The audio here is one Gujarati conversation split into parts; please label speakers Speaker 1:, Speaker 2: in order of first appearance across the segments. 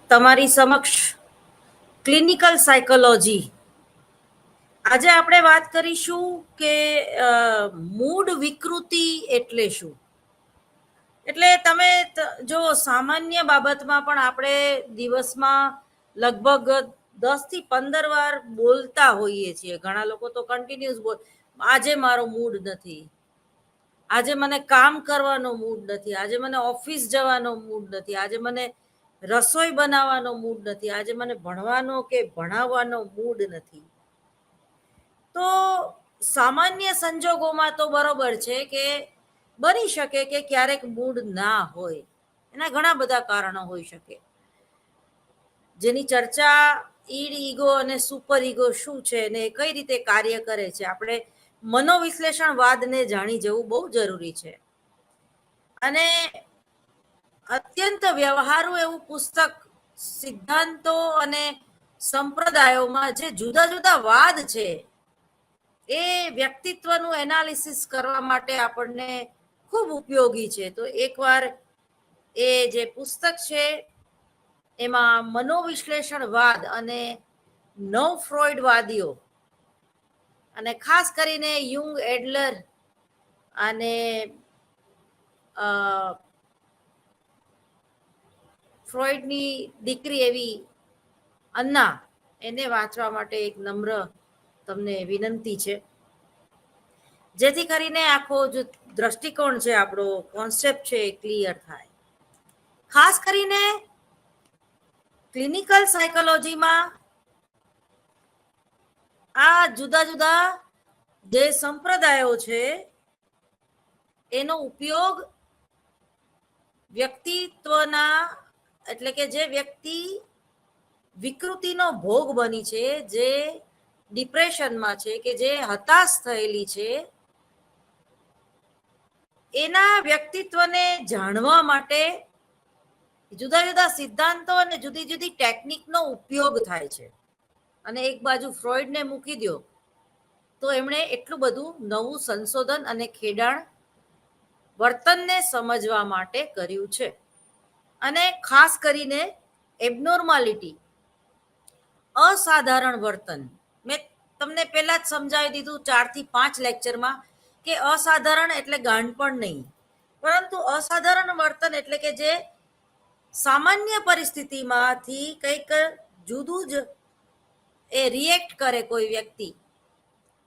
Speaker 1: તમારી સમક્ષ ક્લિનિકલ સાયકોલોજી. આજે આપણે વાત કરીશું કે મૂડ વિકૃતિ એટલે શું. એટલે તમે જો સામાન્ય બાબતમાં પણ આપણે દિવસમાં લગભગ 10 થી 15 વાર બોલતા હોઈએ છીએ. ઘણા લોકો તો કન્ટિન્યુઅસ બોલ, આજે મારો મૂડ નથી, આજે મને કામ કરવાનો મૂડ નથી, આજે મને ઓફિસ જવાનો મૂડ નથી, આજે મને રસોઈ બનાવવાનો મૂડ નથી, આજે મને ભણવાનો કે ભણાવવાનો મૂડ નથી. તો સામાન્ય સંજોગોમાં તો બરોબર છે કે બની શકે કે ક્યારેક મૂડ ના હોય. એના ઘણા બધા કારણો હોઈ શકે, જેની ચર્ચા ઈડ ઈગો અને સુપર ઈગો શું છે ને કઈ રીતે કાર્ય કરે છે, આપણે મનોવિશ્લેષણવાદને જાણી જવું બહુ જરૂરી છે. અને અત્યંત વ્યવહારુ એવું પુસ્તક, સિદ્ધાંતો અને સંપ્રદાયોમાં જે જુદા જુદા વાદ છે એ વ્યક્તિત્વનું એનાલિસિસ કરવા માટે આપણને ખૂબ ઉપયોગી છે. તો એકવાર એ જે પુસ્તક છે એમાં મનોવિશ્લેષણવાદ અને નવ ફ્રોઈડવાદીઓ, અને ખાસ કરીને યુંગ, એડલર અને ફ્રોઈડની દીકરી એવી અન્ના, એને વાંચવા માટે એક નમ્ર તમને વિનંતી છે, જેથી કરીને આખો જો દ્રષ્ટિકોણ છે, આપણો કોન્સેપ્ટ છે એ ક્લિયર થાય. ખાસ કરીને ક્લિનિકલ સાયકોલોજીમાં આ જુદા જુદા જે સંપ્રદાયો છે એનો ઉપયોગ વ્યક્તિત્વના, એટલે કે જે વ્યક્તિ વિકૃતિનો ભોગ બની છે, જે ડિપ્રેશનમાં છે, કે જે હતાશ થયેલી છે, એના વ્યક્તિત્વને જાણવા માટે જુદા જુદા સિદ્ધાંતો અને જુદી જુદી ટેકનિકનો ઉપયોગ થાય છે. અને એક બાજુ ફ્રોઈડને મૂકી દો તો એમણે એટલું બધું નવું સંશોધન અને ખેડાણ વર્તનને સમજવા માટે કર્યું છે. અને ખાસ કરીને એબનોર્માલિટી, અસાધારણ વર્તન, મેં તમને પહેલા જ સમજાવી દીધું 4 થી 5 લેક્ચરમાં કે અસાધારણ એટલે ગાંડપણ નહીં, પરંતુ અસાધારણ વર્તન એટલે કે જે સામાન્ય પરિસ્થિતિમાંથી કંઈક જુદું જ એ રિએક્ટ કરે કોઈ વ્યક્તિ.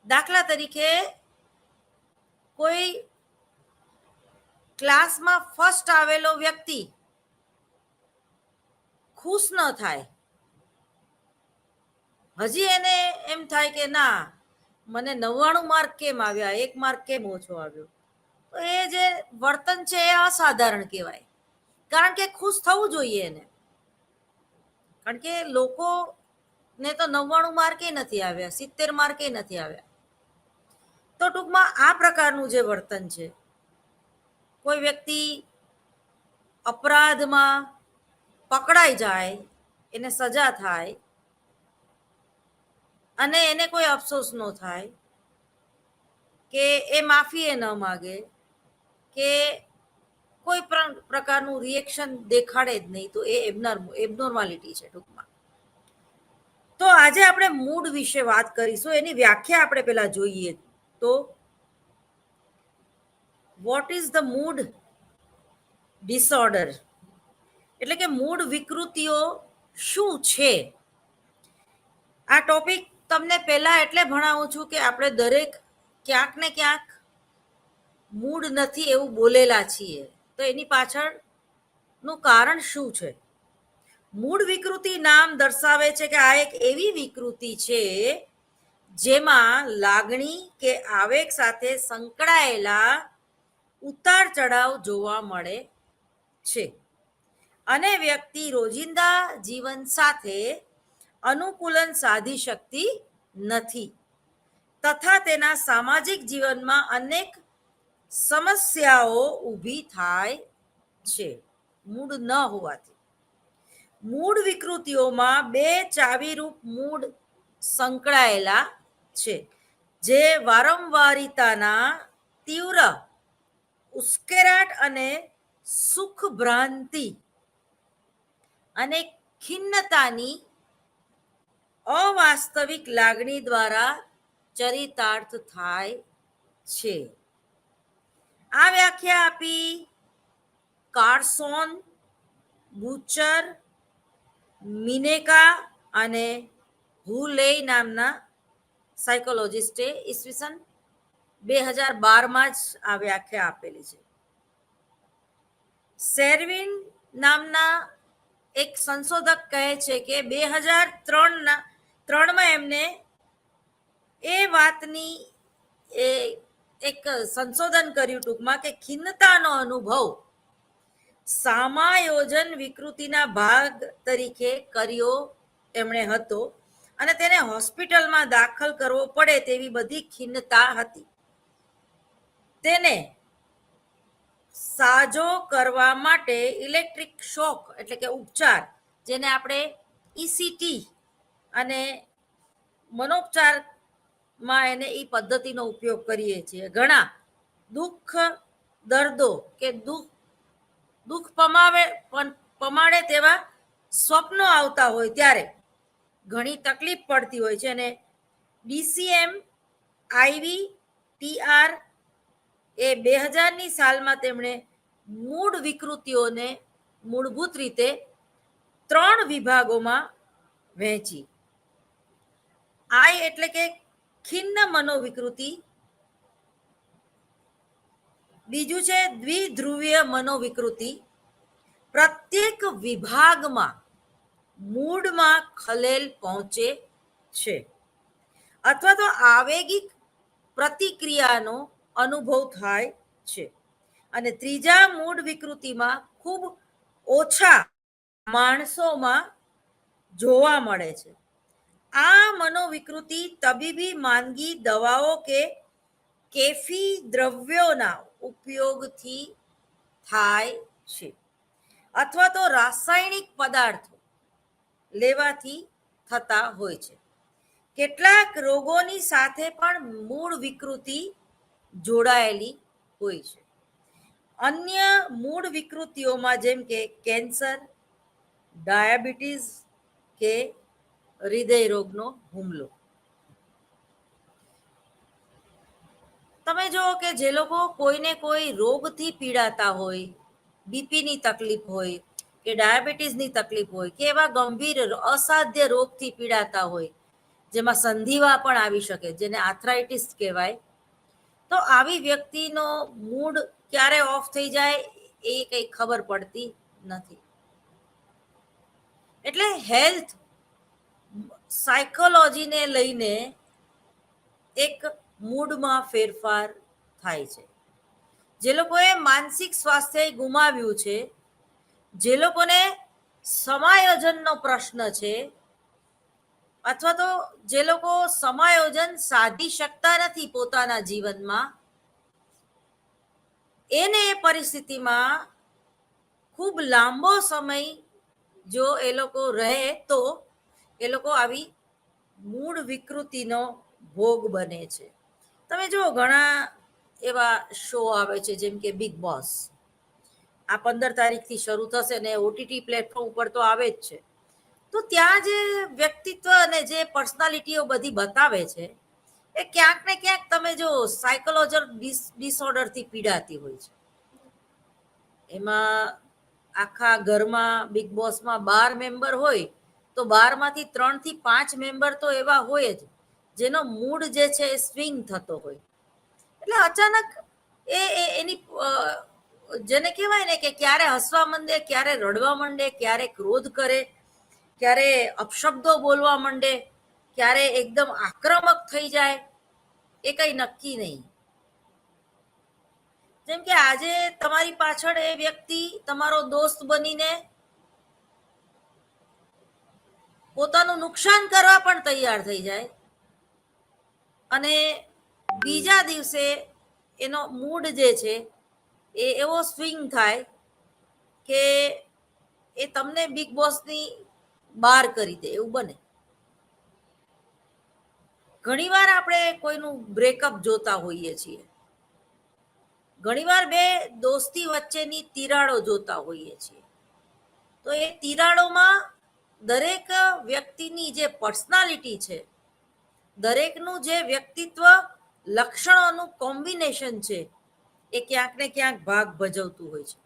Speaker 1: દાખલા તરીકે કોઈ ક્લાસમાં ફર્સ્ટ આવેલો વ્યક્તિ ખુશ ન થાય, હજી એને એમ થાય કે ના, મને 99 માર્ક કેમ આવ્યા, 1 માર્ક કેમ ઓછો આવ્યો. તો એ જે વર્તન છે એ અસાધારણ કહેવાય, કારણ કે ખુશ થવું જોઈએ એને. કારણ કે લોકોને તો 99 માર્કે નથી આવ્યા, 70 માર્કે નથી આવ્યા. તો ટૂંકમાં આ પ્રકારનું જે વર્તન છે, કોઈ વ્યક્તિ અપરાધમાં પકડાઈ જાય, એને સજા થાય અને એને કોઈ અફસોસ ન થાય, કે એ માફી ન માગે, કે કોઈ પ્રકારનું રિએક્શન દેખાડે જ નહીં, તો એ એબનોર્માલિટી છે ટૂંકમાં. તો આજે આપણે મૂડ વિશે વાત કરીશું. એની વ્યાખ્યા આપણે પહેલા જોઈએ તો what is the mood disorder, એટલે કે મૂડ વિકૃતિઓ શું છે. આ ટોપિક તમને પહેલા એટલે ભણાવું છું કે આપણે દરેક ક્યાંક ને ક્યાંક મૂડ નથી એવું બોલેલા છીએ, તો એની પાછળનું કારણ શું છે. મૂડ વિકૃતિ નામ દર્શાવે છે કે આ એક એવી વિકૃતિ છે જેમાં લાગણી કે આવેગ સાથે સંકળાયેલા ઉતાર ચઢાવ જોવા મળે છે, અને વ્યક્તિ રોજિંદા જીવન સાથે અનુકૂલન સાધી શકતી નથી, તથા તેના સામાજિક જીવનમાં અનેક સમસ્યાઓ ઊભી થાય છે મૂડ ન હોવાથી. મૂડ વિકૃતિઓમાં 2 ચાવીરૂપ મૂડ સંકળાયેલા છે, જે વારંવારિતાના તીવ્ર ઉશ્કેરાટ અને સુખ ભ્રાંતિ અને ખિન્નતાની અવાસ્તવિક લાગણી દ્વારા ચરિતાર્થ થાય છે. આ વ્યાખ્યા આપી કાર્સોન, બુચર, મિનેકા અને હુલે નામના સાયકોલોજિસ્ટે ઈસવીસન 2012માં જ આ વ્યાખ્યા આપેલી છે. સેરવિન નામના એક સંશોધક કહે છે કે 2003માં એમને એ વાતની એક સંશોધન કર્યું ટૂંકમાં કે ખિન્નતાનો અનુભવ સમાયોજન વિકૃતિના ભાગ તરીકે કર્યો એમણે હતો અને તેને હોસ્પિટલમાં દાખલ કરવો પડે તેવી બધી ખિન્નતા હતી. તેને સાજો કરવા માટે ઇલેક્ટ્રિક શોક એટલે કે ઉપચાર, જેને આપણે ECT અને મનોપચારમાં એને એ પદ્ધતિનો ઉપયોગ કરીએ છીએ. ઘણા દુઃખ દર્દો કે દુઃખ પમાડે તેવા સ્વપ્નો આવતા હોય ત્યારે ઘણી તકલીફ પડતી હોય છે અને DCM IVTR એ 2000ની સાલમાં તેમણે મૂળ વિકૃતિઓને મૂળભૂત રીતે 3 વિભાગોમાં વહેંચી. આઈ એટલે કે ખિન્ન મનોવિકૃતિ, બીજું છે દ્વિધ્રુવીય મનોવિકૃતિ. પ્રત્યેક વિભાગમાં મૂડમાં ખલેલ પહોંચે છે અથવા તો આવેગિક પ્રતિક્રિયાનો અનુભવ થાય છે. અને ત્રીજા મૂડ વિકૃતિમાં ખૂબ ઓછા માણસોમાં જોવા મળે છે. આ મનોવિકૃતિ તબીબી માંદગી દવાઓ કે કેફી દ્રવ્યોના ઉપયોગથી થાય છે અથવા તો રાસાયણિક પદાર્થો લેવાથી થતા હોય છે. કેટલાક રોગોની સાથે પણ મૂળ વિકૃતિ જોડાયેલી હોય છે. અન્ય મૂળ વિકૃતિઓમાં જેમ કે કેન્સર, ડાયાબિટીસ કે હૃદય રોગનો હુમલો. તમે જુઓ કે જે લોકો કોઈને કોઈ રોગથી પીડાતા હોય, બીપીની તકલીફ હોય કે ડાયાબિટીસની તકલીફ હોય કે એવા ગંભીર અસાધ્ય રોગથી પીડાતા હોય, જેમાં સંધિવા પણ આવી શકે, જેને આર્થરાઇટિસ કહેવાય, તો આવી વ્યક્તિનો મૂડ ક્યારે ઓફ થઈ જાય એ કંઈ ખબર પડતી નથી. એટલે હેલ્થ સાયકોલોજીને લઈને એક મૂડમાં ફેરફાર થાય છે. જે લોકોએ માનસિક સ્વાસ્થ્ય ગુમાવ્યું છે, જે લોકોને સમાયોજનનો પ્રશ્ન છે અથવા તો જે લોકો સમાયોજન સાધી શકતા નથી પોતાના જીવનમાં, એને એ પરિસ્થિતિમાં ખૂબ લાંબો સમય જો એ લોકો રહે તો એ લોકો આવી મૂળ વિકૃતિનો ભોગ બને છે. તમે જુઓ ઘણા એવા શો આવે છે જેમ કે બિગ બોસ. આ 15 તારીખથી શરૂ થશે ને OTT પ્લેટફોર્મ ઉપર તો આવે જ છે. તો ત્યાં જે વ્યક્તિત્વ અને જે પર્સનાલિટીઓ બધી બતાવે છે એ ક્યાંક ને ક્યાંક તમે જો સાયકોલોજીકલ ડિસઓર્ડરથી પીડાતી હોય છે. એમાં આખા ઘરમાં બિગ બોસમાં 12 મેમ્બર હોય તો 12માંથી 3 થી 5 મેમ્બર તો એવા હોય જ જેનો મૂડ જે છે એ સ્વિંગ થતો હોય. એટલે અચાનક એની જેને કહેવાય ને કે ક્યારે હસવા માંડે, ક્યારે રડવા માંડે, ક્યારે ક્રોધ કરે, ક્યારે અપશબ્દો બોલવા માંડે, ક્યારે એકદમ આક્રમક થઈ જાય, એ કઈ નક્કી નહીં. જેમ કે આજે તમારી પાછળ એ વ્યક્તિ તમારો દોસ્ત બનીને પોતાનું નુકસાન કરવા પણ તૈયાર થઈ જાય અને બીજા દિવસે એનો મૂડ જે છે એ એવો સ્વિંગ થાય કે એ તમને બિગ બોસની બહાર કરી દે એવું બને. ઘણીવાર આપણે કોઈનું બ્રેકઅપ જોતા હોઈએ છીએ, ઘણીવાર બે દોસ્તી વચ્ચેની તિરાડો જોતા હોઈએ છીએ. તો એ તિરાડોમાં દરેક વ્યક્તિની જે પર્સનાલિટી છે, દરેકનું જે વ્યક્તિત્વ લક્ષણોનું કોમ્બિનેશન છે, એ ક્યાંક ને ક્યાંક ભાગ ભજવતું હોય છે.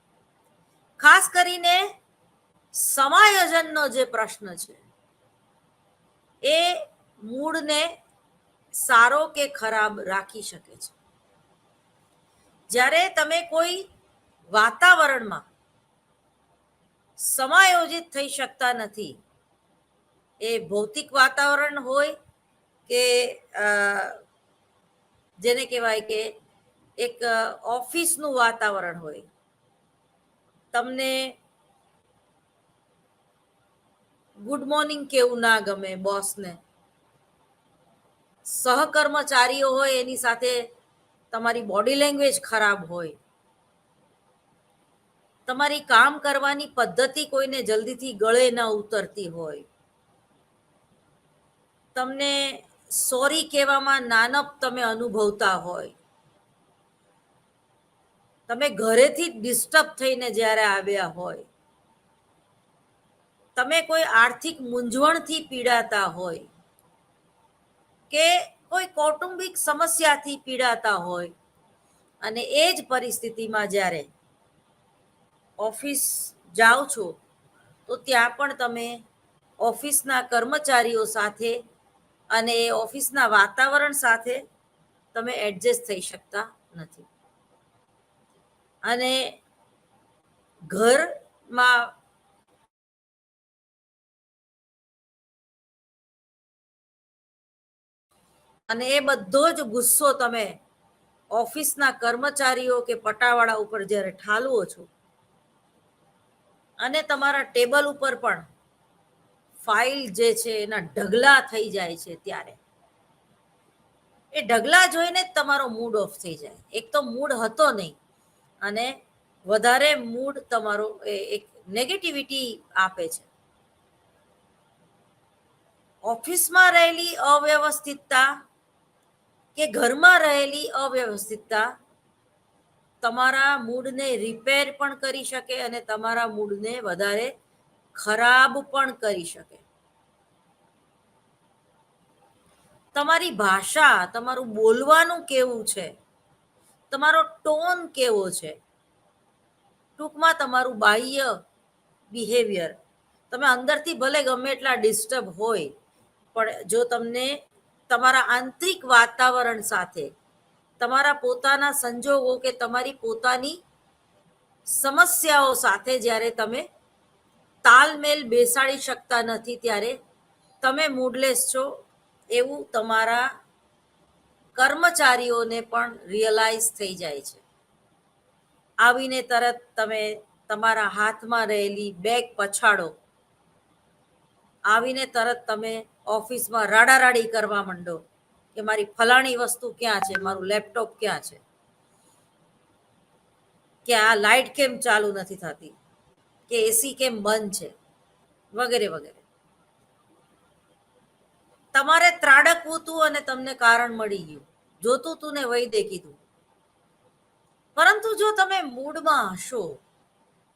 Speaker 1: ખાસ કરીને સમાયોજનનો જે પ્રશ્ન છે, એ મૂડને સારો કે ખરાબ રાખી શકે છે. જ્યારે તમે કોઈ વાતાવરણમાં સમાયોજિત થઈ શકતા નથી, એ ભૌતિક વાતાવરણ હોય કે જેને કહેવાય કે એક ઓફિસનું વાતાવરણ હોય, તમને ગુડ મોર્નિંગ કેવું ના ગમે બોસને, સહકર્મચારીઓ હોય એની સાથે તમારી બોડી લેંગ્વેજ ખરાબ હોય, તમારી કામ કરવાની પદ્ધતિ કોઈને જલ્દીથી ગળે ન ઉતરતી હોય, તમને સોરી કહેવામાં નાનપ તમે અનુભવતા હોય, તમે ઘરેથી ડિસ્ટર્બ થઈને જ્યારે આવ્યા હોય, તમે કોઈ આર્થિક મૂંઝવણથી પીડાતા હોય કે કોઈ કૌટુંબિક સમસ્યાથી પીડાતા હોય, અને એ જ પરિસ્થિતિમાં જ્યારે ઓફિસ જાઓ છો, તો ત્યાં પણ તમે ઓફિસના કર્મચારીઓ સાથે અને એ ઓફિસના વાતાવરણ સાથે તમે એડજસ્ટ થઈ શકતા નથી. અને ઘરમાં અને એ બધો જ ગુસ્સો તમે ઓફિસના કર્મચારીઓ કે પટાવાળા ઉપર જ્યારે ઠાલવો છો, અને તમારા ટેબલ ઉપર પણ ફાઇલ જે છે એના ઢગલા થઈ જાય છે, ત્યારે એ ઢગલા જોઈને જ તમારો મૂડ ઓફ થઈ જાય. એક તો મૂડ હતો નહીં, અને વધારે મૂડ તમારો એક નેગેટિવિટી આપે છે. ઓફિસમાં રહેલી અવ્યવસ્થિતતા કે ઘરમાં રહેલી અવ્યવસ્થિતતા તમારા મૂડને રિપેર પણ કરી શકે અને તમારા મૂડને વધારે ખરાબ પણ કરી શકે. તમારી ભાષા, તમારું બોલવાનું કેવું છે, તમારો ટોન કેવો છે, ટૂંકમાં તમારું બાહ્ય બિહેવિયર, તમે અંદરથી ભલે ગમે એટલા ડિસ્ટર્બ હોય, પણ જો તમને તમારા આંતરિક વાતાવરણ સાથે, તમારા પોતાના સંજોગો કે તમારી પોતાની સમસ્યાઓ સાથે જ્યારે તમે તાલમેલ બેસાડી શકતા નથી, ત્યારે તમે મૂડલેસ છો એવું તમારા કર્મચારીઓને પણ રિયલાઇઝ થઈ જાય છે. આવીને તરત તમે તમારા હાથમાં રહેલી બેગ પછાડો, આવીને તરત તમે ઓફિસમાં રાડારાડી કરવા માંડો કે મારી ફલાણી વસ્તુ ક્યાં છે, મારું લેપટોપ ક્યાં છે, કે આ લાઇટ કેમ ચાલુ નથી થતી, કે એસી કેમ બંધ છે, વગેરે વગેરે. તમારે ત્રાડકવું તું અને તમને કારણ મળી ગયું, જોતું તું ને વૈદે કીધું. પરંતુ જો તમે મૂડમાં હશો,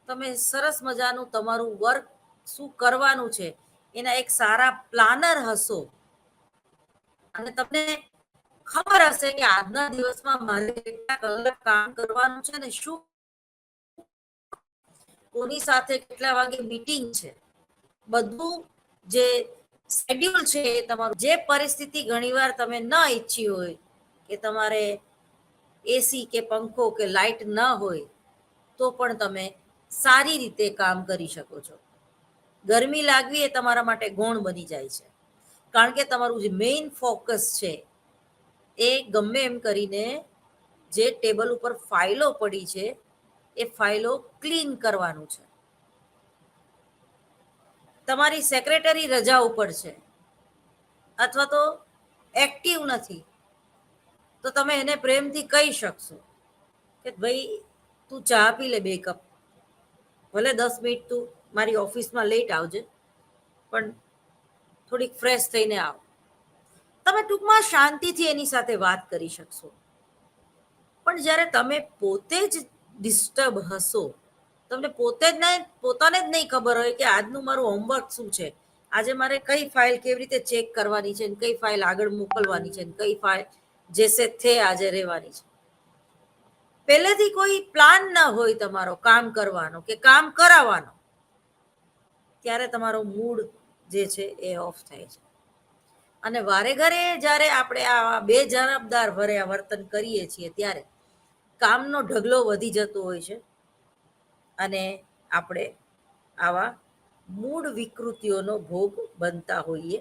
Speaker 1: તમે સરસ મજાનું તમારું વર્ક શું કરવાનું છે એના એક સારા પ્લાનર હશો, અને તમને ખબર હશે કે આજના દિવસમાં મારે કેટલા કલાક કામ કરવાનું છે ને શું કોની સાથે કેટલા વાગે મીટિંગ છે, બધું જે શેડ્યુલ છે એ તમારું, જે પરિસ્થિતિ ઘણીવાર તમે ન ઈચ્છી હોય કે તમારે એસી કે પંખો કે લાઇટ ન હોય, તો પણ તમે સારી રીતે કામ કરી શકો છો. ગરમી લાગવી એ તમારા માટે ગૌણ બની જાય છે, કારણ કે તમારું જે મેઇન ફોકસ છે એ ગમે એમ કરીને જે ટેબલ ઉપર ફાઇલો પડી છે એ ફાઇલો ક્લીન કરવાનું છે. તમારી સેક્રેટરી રજા ઉપર છે અથવા તો એક્ટિવ નથી, તો તમે એને પ્રેમથી કહી શકશો કે ભાઈ તું ચા પી લે 2 કપ, ભલે 10 મિનિટ તું મારી ઓફિસમાં લેટ આવજે, પણ થોડીક ફ્રેશ થઈને આવ. તમે ટૂંકમાં શાંતિથી એની સાથે વાત કરી શકશો. પણ જ્યારે તમે પોતે જ ડિસ્ટર્બ હશો, તમને પોતાને જ નહીં ખબર હોય કે આજનું મારું હોમવર્ક શું છે, આજે મારે કઈ ફાઇલ કેવી રીતે ચેક કરવાની છે, કઈ ફાઇલ આગળ મોકલવાની છે, કઈ ફાઇલ જેસે થે આજે રહેવાની છે. પહેલેથી કોઈ પ્લાન ના હોય તમારો કામ કરવાનો કે કામ કરાવવાનો, ત્યારે તમારો મૂડ જે છે એ ઓફ થાય છે. અને વારે ઘરે જ્યારે આપણે આ બે જવાબદાર ભર્યા વર્તન કરીએ છીએ ત્યારે કામનો ઢગલો વધી જતો હોય છે અને આપણે આવા મૂળ વિકૃતિઓનો ભોગ બનતા હોઈએ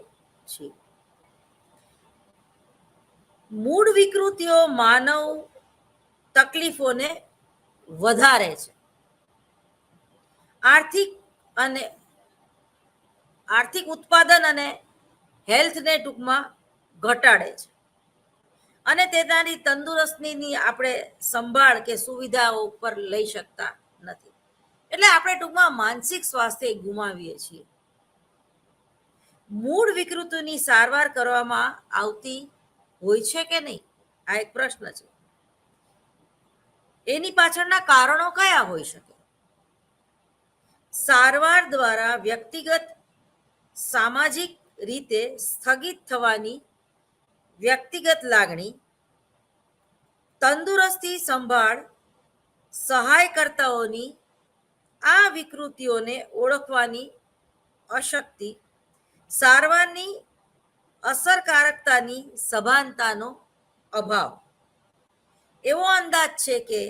Speaker 1: છીએ. મૂળ વિકૃતિઓ માનવ તકલીફોને વધારે છે. આર્થિક ઉત્પાદન અને હેલ્થને ટૂંકમાં ઘટાડે છે અને તેનાની તંદુરસ્તીની આપણે સંભાળ કે સુવિધાઓ ઉપર લઈ શકતા નથી. એટલે આપણે ટૂંકમાં માનસિક સ્વાસ્થ્ય ગુમાવીએ છીએ. મૂળ વિકૃતિની સારવાર કરવામાં આવતી હોય છે કે નહીં, આ એક પ્રશ્ન છે. એની પાછળના કારણો કયા હોઈ શકે? સારવાર દ્વારા વ્યક્તિગત સામાજિક રીતે સ્થગિત થવાની વ્યક્તિગત લાગણી, તંદુરસ્તી સંભાળ સહાયકર્તાઓની આ વિકૃતિઓને ઓળખવાની અશક્તિ, સારવારની અસરકારકતાની સભાનતાનો અભાવ. એવો અંદાજ છે કે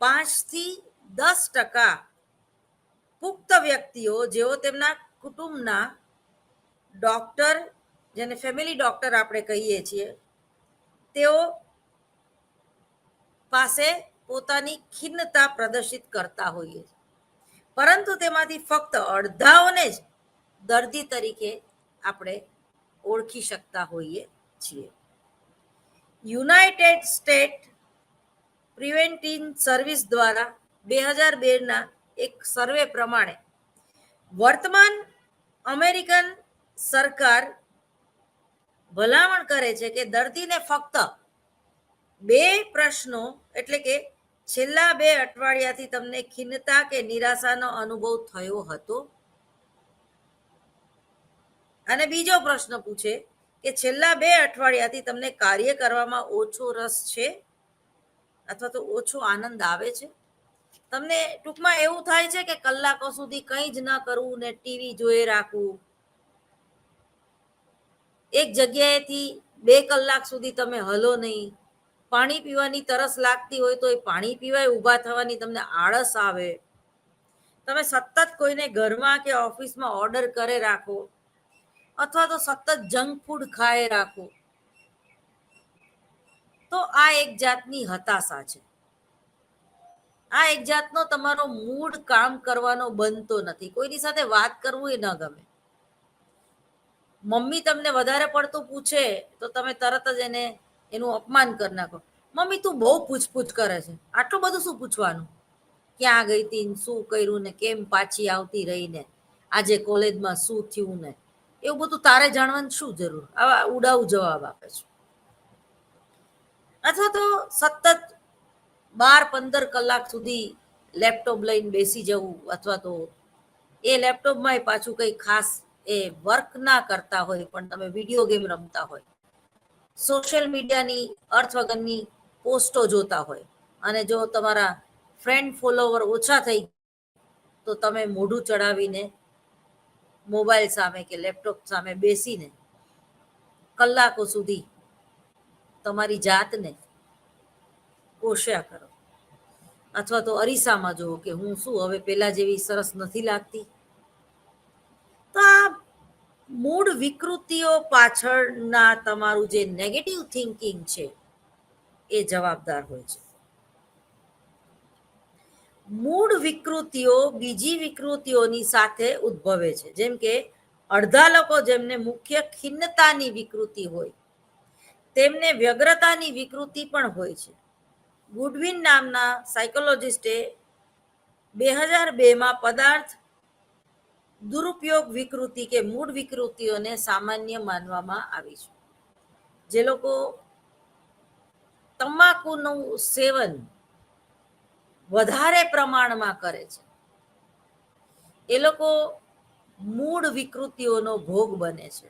Speaker 1: 5-10% પુખ્ત વ્યક્તિઓ જેઓ તેમના કુટુંબના ડોક્ટર, જેને ફેમિલી ડોક્ટર આપણે કહીએ છીએ, તેઓ પાસે પોતાની ખિન્નતા પ્રદર્શિત કરતા હોઈએ છીએ, પરંતુ તેમાંથી ફક્ત અડધાઓને જ દર્દી તરીકે આપણે ઓળખી શકતા હોઈએ છીએ. યુનાઇટેડ સ્ટેટ પ્રિવેન્ટિવ સર્વિસ દ્વારા 2002ના એક સર્વે પ્રમાણે વર્તમાન અમેરિકન સરકાર ભલામણ કરે છે કે દર્દીને ફક્ત 2 પ્રશ્નો, એટલે કે છેલ્લા 2 અઠવાડિયાથી તમને ખિન્નતા કે નિરાશાનો અનુભવ થયો હતો, અને બીજો પ્રશ્ન પૂછે કે છેલ્લા 2 અઠવાડિયાથી તમને કાર્ય કરવામાં ઓછો રસ છે અથવા તો ઓછો આનંદ આવે છે. તમને ટૂંકમાં એવું થાય છે કે કલાકો સુધી કંઈ જ ન કરવું ને ટીવી જોઈ રાખવું, એક જગ્યાએથી 2 કલાક સુધી તમે હલો નહીં, પાણી પીવાની તરસ લાગતી હોય તો એ પાણી પીવાય ઊભા થવાની તમને આળસ આવે, તમે સતત કોઈને ઘરમાં કે ઓફિસમાં ઓર્ડર કરે રાખો અથવા તો સતત જંક ફૂડ ખાય રાખો, તો આ એક જાતની હતાશા છે. આ એક જાતનો તમારો મૂડ કામ કરવાનો બનતો નથી. કોઈની સાથે વાત કરવું એ ન ગમે. મમ્મી તમને વધારે પડતું પૂછે તો તમે તરત જ એનું અપમાન કરી નાખો. મમ્મી તું બહુ પૂછપૂછ કરે છે, આટલું બધું શું પૂછવાનું, ક્યાં ગઈ હતી, શું કર્યું ને, કેમ પાછી આવતી રહી ને, આજે કોલેજમાં શું થયું ને, એવું બધું તારે જાણવાની શું જરૂર, આવા ઉડાઉ જવાબ આપે છે. અથવા તો સતત 12-15 કલાક સુધી લેપટોપ લઈને બેસી જવું, અથવા તો એ લેપટોપમાં પાછું કંઈ ખાસ એ વર્ક ના કરતા હોય પણ તમે વિડીયો ગેમ રમતા હોય, સોશિયલ મીડિયાની અર્થ વગરની પોસ્ટો જોતા હોય, અને જો તમારા ફ્રેન્ડ ફોલોવર ઓછા થઈ તો તમે મોઢું ચડાવીને મોબાઈલ સામે કે લેપટોપ સામે બેસીને કલાકો સુધી તમારી જાતને કોશ્યા કરો, અથવા તો અરીસામાં જુઓ કે હું શું હવે પેલા જેવી સરસ નથી લાગતી. તો આ મૂળ વિકૃતિઓ પાછળના તમારું જે નેગેટિવ થિંકિંગ છે એ જવાબદાર હોય છે. મૂળ વિકૃતિઓ બીજી વિકૃતિઓની સાથે ઉદ્ભવે છે. જેમ કે અડધા લોકો જેમને મુખ્ય ખિન્નતાની વિકૃતિ હોય તેમને વ્યગ્રતાની વિકૃતિ પણ હોય છે. ગુડવિન નામના સાયકોલોજિસ્ટે 2002માં પદાર્થ દુરુપયોગ વિકૃતિ કે મૂળ વિકૃતિઓને સામાન્ય માનવામાં આવી છે. જે લોકો તમાકુનું સેવન વધારે પ્રમાણમાં કરે છે એ લોકો મૂળ વિકૃતિઓનો ભોગ બને છે.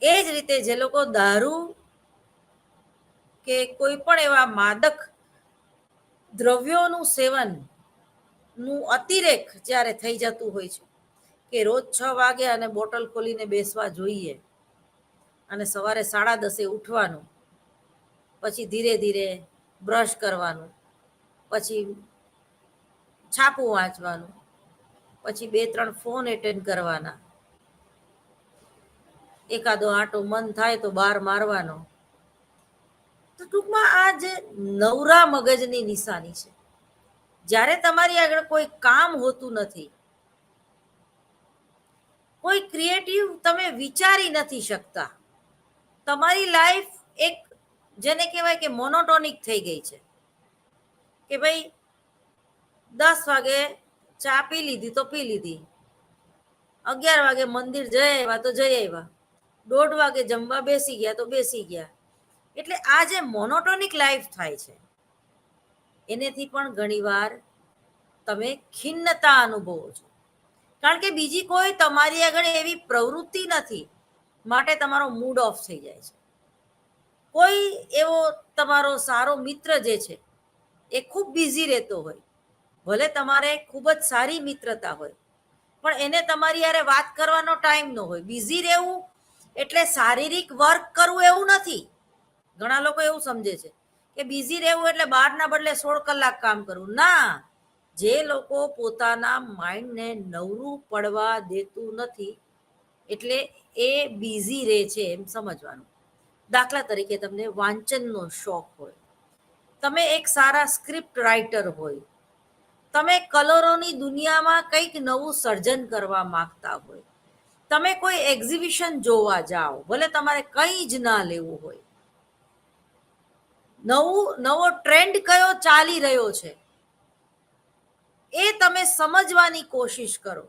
Speaker 1: એ જ રીતે જે લોકો દારૂ કે કોઈ પણ એવા માદક દ્રવ્યોનું સેવન નું અતિરેક જ્યારે થઈ જતું હોય છે કે રોજ 6 વાગે અને બોટલ ખોલીને બેસવા જોઈએ અને સવારે 10:30 ઉઠવાનું, પછી ધીરે ધીરે બ્રશ કરવાનું, પછી છાપું વાંચવાનું, પછી 2-3 ફોન એટેન્ડ કરવાના, એકાદો આંટો મન થાય તો બહાર મારવાનો. તો ટૂંકમાં આ જે નવરા મગજની નિશાની છે. જ્યારે તમારી આગળ કોઈ કામ હોતું નથી, કોઈ ક્રિએટિવ તમે વિચારી નથી શકતા, તમારી લાઈફ એક જેને કહેવાય કે મોનોટોનિક થઈ ગઈ છે કે ભાઈ 10 વાગે ચા પી લીધી તો પી લીધી, 11 વાગે મંદિર જઈ આવ્યા તો જઈ આવ્યા, 1:30 વાગે જમવા બેસી ગયા તો બેસી ગયા. એટલે આ જે મોનોટોનિક લાઈફ થાય છે એનેથી પણ ઘણીવાર તમે ખિન્નતા અનુભવો છો, કારણ કે બીજી કોઈ તમારી આગળ એવી પ્રવૃત્તિ નથી, માટે તમારો મૂડ ઓફ થઈ જાય છે. કોઈ એવો તમારો સારો મિત્ર જે છે એ ખૂબ બિઝી રહેતો હોય, ભલે તમારે ખૂબ જ સારી મિત્રતા હોય, પણ એને તમારી યારે વાત કરવાનો ટાઈમ ન હોય. બિઝી રહેવું એટલે શારીરિક વર્ક કરવું એવું નથી. ઘણા લોકો એવું સમજે છે કે બિઝી રહેવું એટલે 12ના બદલે 16 કલાક કામ કરવું. ના, જે લોકો પોતાના માઇન્ડને નવરું પડવા દેતું નથી એટલે એ બિઝી રહે છે એમ સમજવાનું. દાખલા તરીકે તમને વાંચનનો શોખ હોય, તમે એક સારા સ્ક્રિપ્ટ રાઇટર હોય, તમે કલરોની દુનિયામાં કંઈક નવું સર્જન કરવા માંગતા હોય, તમે કોઈ એક્ઝિબિશન જોવા જાઓ, ભલે તમારે કંઈ જ ના લેવું હોય, નવો ટ્રેન્ડ કયો ચાલી રહ્યો છે એ તમે સમજવાની કોશિશ કરો.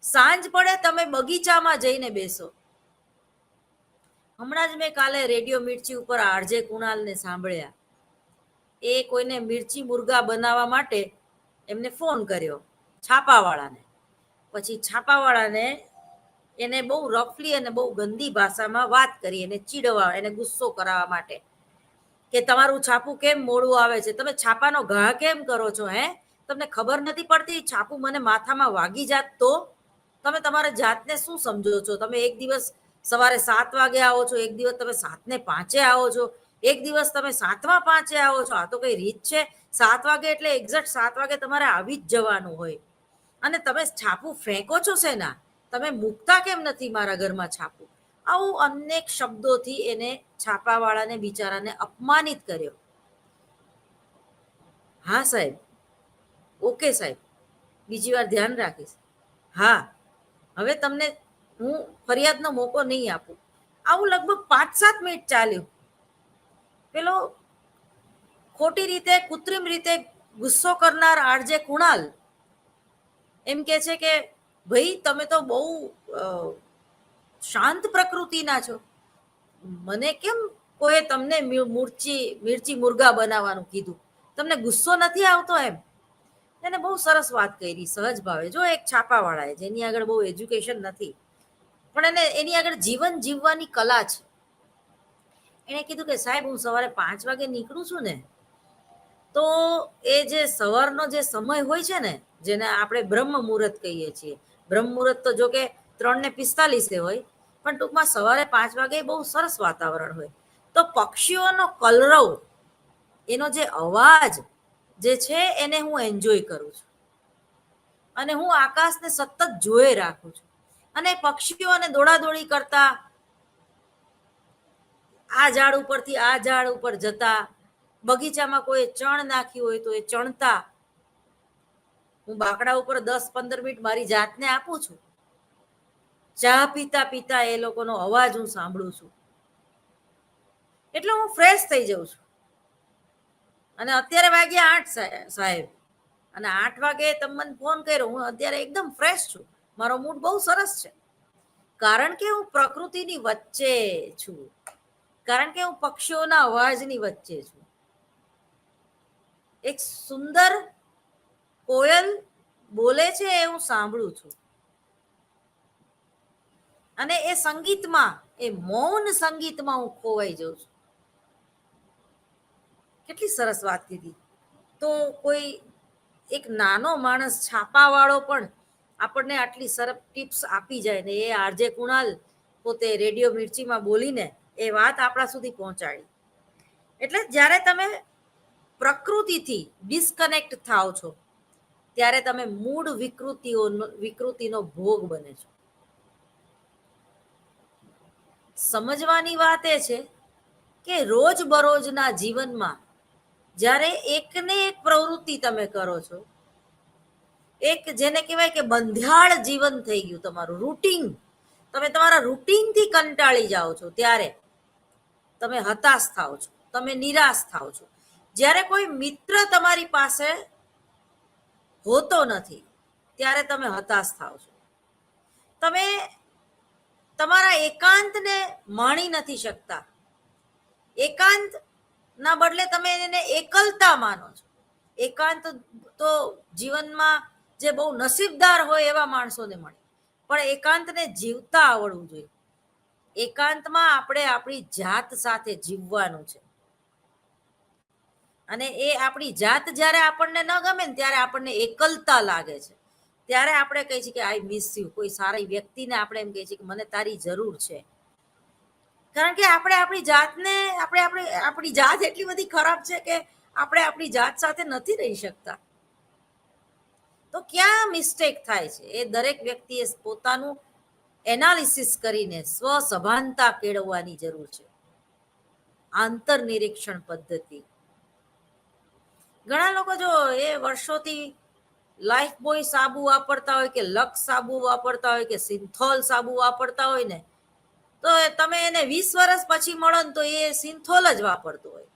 Speaker 1: સાંજ પડે તમે બગીચામાં જઈને બેસો. હમણાં જ મેં કાલે રેડિયો મિર્ચી ઉપર આરજે કુણાલને સાંભળ્યા. એ કોઈને મિર્ચી મુર્ગા બનાવવા માટે એમને ફોન કર્યો, છાપાવાળાને. પછી છાપાવાળાને એને બહુ રફલી અને બહુ ગંદી ભાષામાં વાત કરી, એને ચીડવા, એને ગુસ્સો કરાવવા માટે કે તમારું છાપું કેમ મોડું આવે છે, તમે છાપાનો ઘા કેમ કરો છો, હે તમને ખબર નથી પડતી, છાપું મને માથામાં વાગી જાત તો તમે તમારા જાતને શું સમજો છો? તમે એક દિવસ સવારે 7 વાગે આવો છો, એક દિવસ તમે 7:05 આવો છો, એક દિવસ તમે 7:05 આવો છો. આ તો કઈ રીત છે? 7 વાગે એટલે એક્ઝેક્ટ 7 વાગે તમારે આવી જ જવાનું હોય. અને તમે છાપું ફેંકો છો શેના? તમે મૂકતા કેમ નથી મારા ઘરમાં છાપું? આવું અનેક શબ્દોથી એને છાપાવાળાને બિચારાને અપમાનિત કર્યો. હા સાહેબ, ઓકે સાહેબ, બીજી વાર ધ્યાન રાખીશ. હા, હવે તમને હું ફરિયાદનો મોકો નહીં આપું. આવું લગભગ 5-7 મિનિટ ચાલ્યું. પેલો ખોટી રીતે, કૃત્રિમ રીતે ગુસ્સો કરનાર આરજે કુણાલ એમ કે છે કે ભાઈ તમે તો બહુ શાંત પ્રકૃતિના છો, મને કેમ કોઈ તમને મિર્ચી મુર્ગા બનાવવાનું કીધું, તમને ગુસ્સો નથી આવતો? એમ એને બહુ સરસ વાત કરી, સહજ ભાવે. જો એક છાપાવાળાએ, જેની આગળ બહુ એજ્યુકેશન નથી, પણ એને એની આગળ જીવન જીવવાની કલા છે. એને કીધું કે સાહેબ હું સવારે 5 વાગે નીકળું છું ને, તો એ જે સવારનો જે સમય હોય છે ને, જેને આપણે બ્રહ્મ મુહૂર્ત કહીએ છીએ. બ્રહ્મ મુહૂર્ત તો જો કે 3:45 હોય, પણ ટૂંકમાં સવારે 5 વાગે બહુ સરસ વાતાવરણ હોય. તો પક્ષીઓનો કલરવ, એનો જે અવાજ જે છે એને હું એન્જોય કરું છું, અને હું આકાશને સતત જોઈ રાખું છું. અને પક્ષીઓને દોડાદોડી કરતા, આ ઝાડ ઉપરથી આ ઝાડ ઉપર જતા, બગીચામાં કોઈ ચણ નાખ્યું હોય તો એ ચણતા, હું બાકડા ઉપર 10-15 મિનિટ મારી જાતને આપું છું. ચા પીતા પીતા એ લોકોનો અવાજ હું સાંભળું છું, એટલે હું ફ્રેશ થઈ જાઉં છું. અને અત્યારે વાગ્યા 8 સાહેબ, અને 8 વાગે તમે મને ફોન કર્યો, હું અત્યારે એકદમ ફ્રેશ છું, મારો મૂડ બહુ સરસ છે. કારણ કે હું પ્રકૃતિની વચ્ચે છું, કારણ કે હું પક્ષીઓના અવાજની વચ્ચે છું. એક સુંદર કોયલ બોલે છે એ હું સાંભળું છું. અને એ સંગીતમાં, એ મૌન સંગીતમાં હું ખોવાઈ જાઉં છું. કેટલી સરસ વાત કીધી. તો કોઈ એક નાનો માણસ છાપાવાળો પણ આપણને આટલી સરસ ટિપ્સ આપી જાય ને, એ આરજે કુણાલ પોતે રેડિયો મિર્ચીમાં બોલીને એ વાત આપણા સુધી પહોંચાડી. એટલે જ્યારે તમે પ્રકૃતિથી ડિસ્કનેક્ટ થાવ છો, ત્યારે તમે મૂળ વિકૃતિનો ભોગ બને છો. સમજવાની વાત એ છે કે રોજબરોજના જીવનમાં જ્યારે એકને એક પ્રવૃત્તિ તમે કરો છો, એક જેને કહેવાય કે બંધિયાળ જીવન થઈ ગયું તમારું, રૂટીન, તમે તમારા રૂટીનથી કંટાળી જાઓ છો, ત્યારે તમે હતાશ થાઓ છો, તમે નિરાશ થાઓ છો. જ્યારે કોઈ મિત્ર તમારી પાસે હોતો નથી, ત્યારે તમે હતાશ થાઓ છો. તમે તમારા એકાંતને માણી નથી શકતા. એકાંત ના બદલે તમે એને એકલતા માનો છો. એકાંત તો જીવનમાં જે બહુ નસીબદાર હોય એવા માણસોને મળે, પણ એકાંતને જીવતા આવડવું જોઈએ. એકાંતમાં આપણે આપણી જાત સાથે જીવવાનું છે. અને એ આપણી જાત જ્યારે આપણને ન ગમે ને, ત્યારે આપણને એકલતા લાગે છે. ત્યારે આપણે કહીએ છીએ કે આઈ મિસ યુ. કોઈ સારી વ્યક્તિને આપણે એમ કહીએ છીએ કે મને તારી જરૂર છે. કારણ કે આપણે આપણી જાત એટલી બધી ખરાબ છે કે આપણે આપણી જાત સાથે નથી રહી શકતા. તો ક્યાં મિસ્ટેક થાય છે, એ દરેક વ્યક્તિએ પોતાનું એનાલિસિસ કરીને સ્વસભાનતા કેળવવાની જરૂર છે. આંતરનિરીક્ષણ પદ્ધતિ. ઘણા લોકો જો એ વર્ષોથી લાઈફ બોય સાબુ વાપરતા હોય, કે લક્સ સાબુ વાપરતા હોય, કે સિન્થોલ સાબુ વાપરતા હોય ને, તો તમે એને 20 વર્ષ પછી મળો ને તો એ સિન્થોલ જ વાપરતો હોય.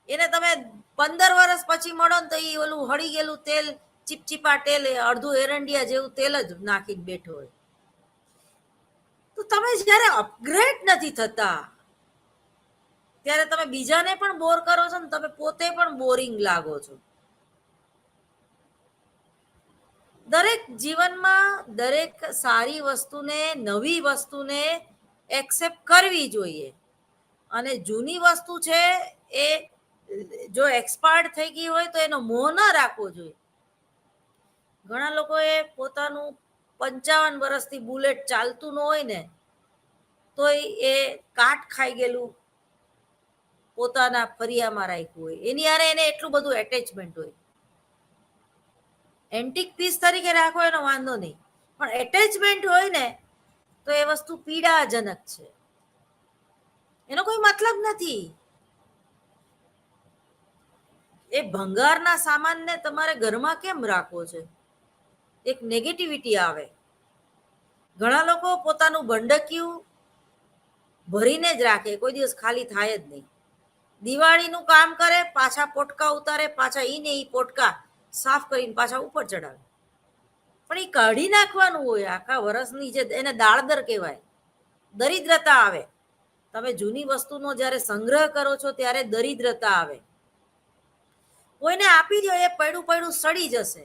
Speaker 1: એને તમે 15 વર્ષ પછી મળો ને તો એ ઓલું હળી ગયેલું તેલ, ચીપચીપા તેલ, અડધું એરંડિયા જેવું તેલ જ નાખીને બેઠો હોય. તો તમે જ્યારે અપગ્રેડ નથી થતા, ત્યારે તમે બીજાને પણ બોર કરો છો ને તમે પોતે પણ બોરિંગ લાગો છો. દરેક જીવનમાં દરેક સારી વસ્તુને, નવી વસ્તુને એક્સેપ્ટ કરવી જોઈએ. અને જૂની વસ્તુ છે એ જો એક્સપાયર્ડ થઈ ગઈ હોય તો એનો મોહ ન રાખવો જોઈએ. ઘણા લોકોએ પોતાનું 55 વર્ષથી બુલેટ ચાલતું ન હોય ને, તો એ કાટ ખાઈ ગયેલું પોતાના ફરિયામાં રાખ્યું હોય. એની હારે એને એટલું બધું એટેચમેન્ટ હોય. એન્ટિક પીસ તરીકે રાખો એનો વાંધો નહીં, પણ એટેચમેન્ટ હોય ને તો એ વસ્તુ પીડાજનક છે. એનો કોઈ મતલબ નથી. એ ભંગારના સામાનને તમારે ઘરમાં કેમ રાખવો છે? એક નેગેટિવિટી આવે. ઘણા લોકો પોતાનું ભંડકિયું ભરીને જ રાખે, કોઈ દિવસ ખાલી થાય જ નહીં. દિવાળીનું કામ કરે, પાછા પોટકા ઉતારે, પાછા ઈને ઈ પોટકા સાફ કરીને પાછા ઉપર ચડાવે. પણ એ કાઢી નાખવાનું હોય આખા વર્ષની, જે એને દાળદર કહેવાય. દરિદ્રતા આવે. તમે જૂની વસ્તુનો જ્યારે સંગ્રહ કરો છો ત્યારે દરિદ્રતા આવે. કોઈને આપી દો, એ પડ્યું પડ્યું સડી જશે.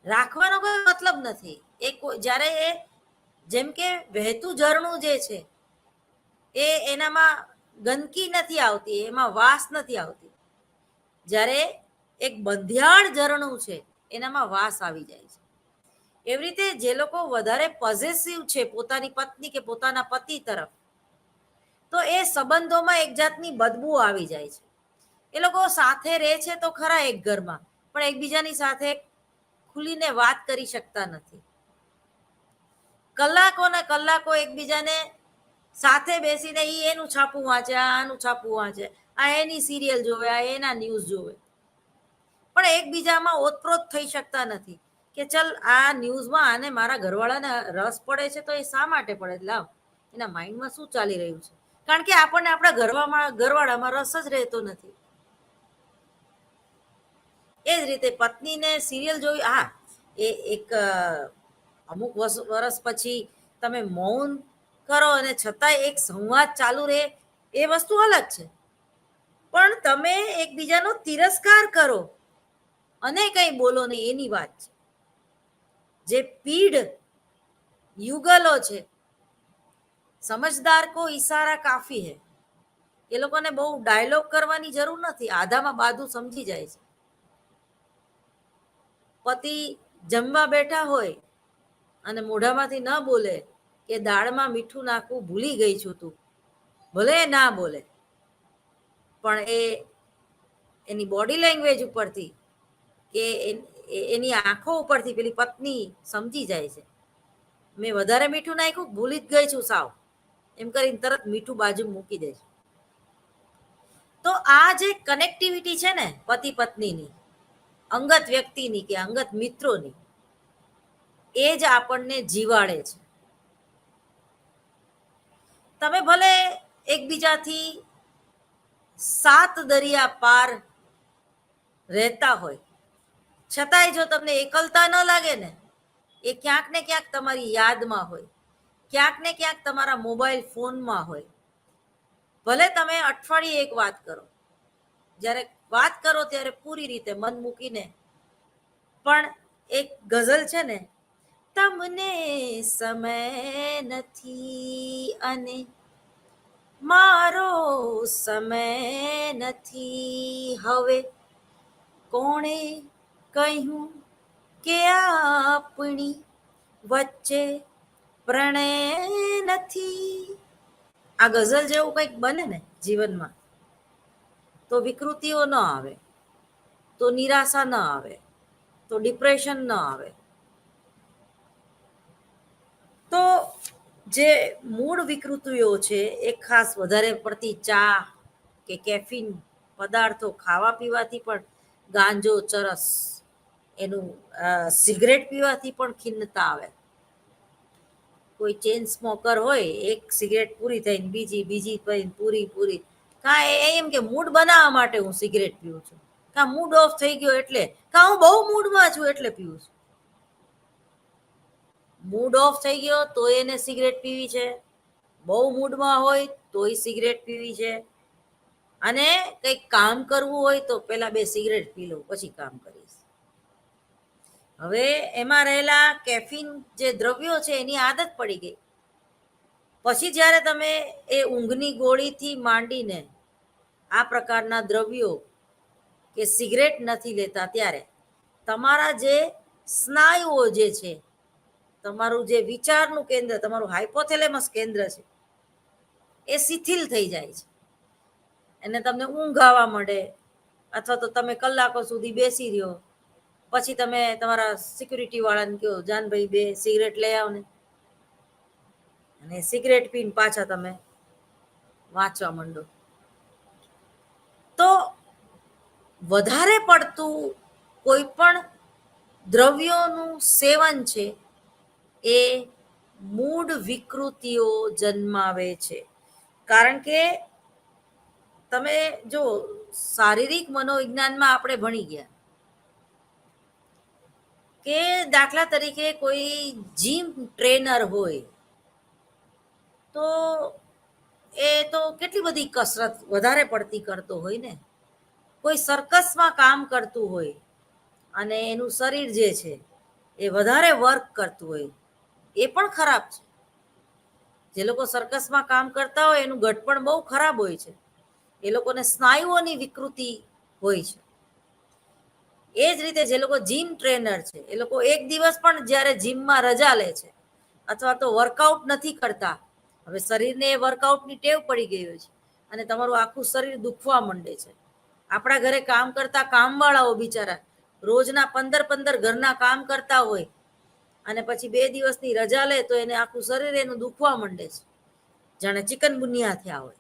Speaker 1: રાખવાનો કોઈ મતલબ નથી. એ જ્યારે એ જેમ કે વહેતું ઝરણું જે છે, એ એનામાં ગંદકી નથી આવતી, એમાં વાસ નથી આવતી. જ્યારે એક બંધિયાળ ઝરણું છે એનામાં વાસ આવી જાય છે. એવી રીતે જે લોકો વધારે પોઝેસિવ છે પોતાની પત્ની કે પોતાના પતિ તરફ, તો એ સંબંધોમાં એક જાતની બદબુ આવી જાય છે. એ લોકો સાથે રહે છે તો ખરા એક ઘરમાં, પણ એકબીજાની સાથે ખુલીને વાત કરી શકતા નથી. કલાકો ને કલાકો એકબીજાને સાથે બેસીને એનું છાપું વાંચે, આ આનું છાપું વાંચે, આ એની સિરિયલ જોવે, આ એના ન્યૂઝ જોવે, પણ એકબીજામાં ઓતપ્રોત થઈ શકતા નથી કે ચલ આ ન્યૂઝમાં આને મારા ઘરવાળાને રસ પડે છે તો એ શા માટે પડે, લાવ એના માઇન્ડમાં શું ચાલી રહ્યું છે. કારણ કે આપણને આપણા ઘરવાળામાં રસ જ રહેતો નથી. એ જ રીતે પત્નીને સિરિયલ જોઈ, હા એ એક અમુક વર્ષ પછી તમે મૌન કરો અને છતાંય એક સંવાદ ચાલુ રહે, એ વસ્તુ અલગ છે. પણ તમે એકબીજાનો તિરસ્કાર કરો અને કંઈ બોલો નહીં એની વાત છે. જે પીઢ યુગલો છે, સમજદાર કો ઈશારા કાફી હે, એ લોકોને બહુ ડાયલોગ કરવાની જરૂર નથી, આધામાં બાધું સમજી જાય છે. પતિ જમવા બેઠા હોય અને મોઢામાંથી ન બોલે કે દાળમાં મીઠું નાખવું ભૂલી ગઈ છું તું, ભલે ના બોલે, પણ એની બોડી લેંગ્વેજ ઉપરથી કે એની આંખો ઉપરથી પેલી પત્ની સમજી જાય છે, મેં વધારે મીઠું નાખ્યું, ભૂલી જ ગઈ છું સાવ, એમ કરીને તરત મીઠું બાજુ મૂકી દે છે. તો આ જે કનેક્ટિવિટી છે ને પતિ પત્નીની, અંગત વ્યક્તિની કે અંગત મિત્રોની, એ જ આપણને જીવાડે છે. તમે ભલે એકબીજાથી 7 દરિયા પાર રહેતા હોય, છતાંય જો તમને એકલતા ન લાગે ને, એ ક્યાંક ને ક્યાંક તમારી યાદમાં હોય, ક્યાંક ને ક્યાંક તમારા મોબાઈલ ફોનમાં હોય. ભલે તમે અઠવાડિયે એક વાત કરો, જ્યારે વાત કરો ત્યારે પૂરી રીતે મન મૂકીને, પણ એક ગઝલ છે ને, તમને સમય નથી અને મારો સમય નથી, હવે કોણે કહ્યું કે આપણી વચ્ચે પ્રણય નથી. આ ગઝલ જેવું કંઈક બને ને જીવનમાં, તો વિકૃતિઓ ન આવે, તો નિરાશા ન આવે, તો ડિપ્રેશન ન આવે. તો જે મૂળ વિકૃતિઓ છે એ ખાસ વધારે પડતી ચા કે કેફીન પદાર્થો ખાવા પીવાથી પણ, ગાંજો ચરસ, એનું સિગરેટ પીવાથી પણ ખિન્નતા આવે. કોઈ ચેન સ્મોકર હોય, એક સિગરેટ પૂરી થઈને બીજી પૂરી, કા એમ કે મૂડ બનાવવા માટે હું સિગરેટ પીવું છું, કા મૂડ ઓફ થઈ ગયો એટલે, કા હું બહુ મૂડમાં છું એટલે પીવું છું. મૂડ ઓફ થઈ ગયો તો એને સિગરેટ પીવી છે, બહુ મૂડમાં હોય તોય સિગરેટ પીવી છે, અને કંઈક કામ કરવું હોય તો પેલા 2 સિગરેટ પી લઉં પછી કામ કરીશ. હવે એમાં રહેલા કેફીન જે દ્રવ્યો છે એની આદત પડી ગઈ. પછી જ્યારે તમે એ ઊંઘની ગોળીથી માંડીને આ પ્રકારના દ્રવ્યો કે સિગરેટ નથી લેતા, ત્યારે તમારા જે સ્નાયુઓ જે છે, તમારું જે વિચારનું કેન્દ્ર, તમારું હાઇપોથેલેમસ કેન્દ્ર છે, એ શિથિલ થઈ જાય છે, અને તમને ઊંઘ આવવા માંડે, અથવા તો તમે કલાકો સુધી બેસી રહ્યો. પછી તમે તમારા સિક્યુરિટી વાળાને કહો, જાનભાઈ 2 સિગરેટ લઈ આવો ને, અને સિગરેટ પીને પાછા તમે વાંચવા માંડો. તો વધારે પડતું કોઈ પણ દ્રવ્યોનું સેવન છે એ મૂળ વિકૃતિઓ જન્માવે છે. કારણ કે તમે જો શારીરિક મનોવિજ્ઞાનમાં આપણે ભણી ગયા કે દાખલા તરીકે કોઈ જીમ ટ્રેનર હોય તો એ તો કેટલી બધી કસરત વધારે પડતી કરતો હોય ને. કોઈ સર્કસમાં કામ કરતું હોય અને એનું શરીર જે છે એ વધારે વર્ક કરતું હોય, એ પણ ખરાબ છે. જે લોકો સર્કસમાં કામ કરતા હોય એનું ઘડપણ બહુ ખરાબ હોય છે, એ લોકોને સ્નાયુઓની વિકૃતિ હોય છે. એ જ રીતે જે લોકો જીમ ટ્રેનર છે, એ લોકો એક દિવસ પણ જ્યારે જીમમાં રજા લે છે અથવા તો વર્કઆઉટ નથી કરતા, હવે શરીરને એ વર્કઆઉટની ટેવ પડી ગઈ હોય છે અને તમારું આખું શરીર દુખવા માંડે છે. આપણા ઘરે કામ કરતા કામવાળાઓ બિચારા રોજના 15 ઘરના કામ કરતા હોય અને પછી 2 દિવસની રજા લે તો એને આખું શરીર એનું દુખવા માંડે છે, જાણે ચિકનગુનિયા થયા હોય.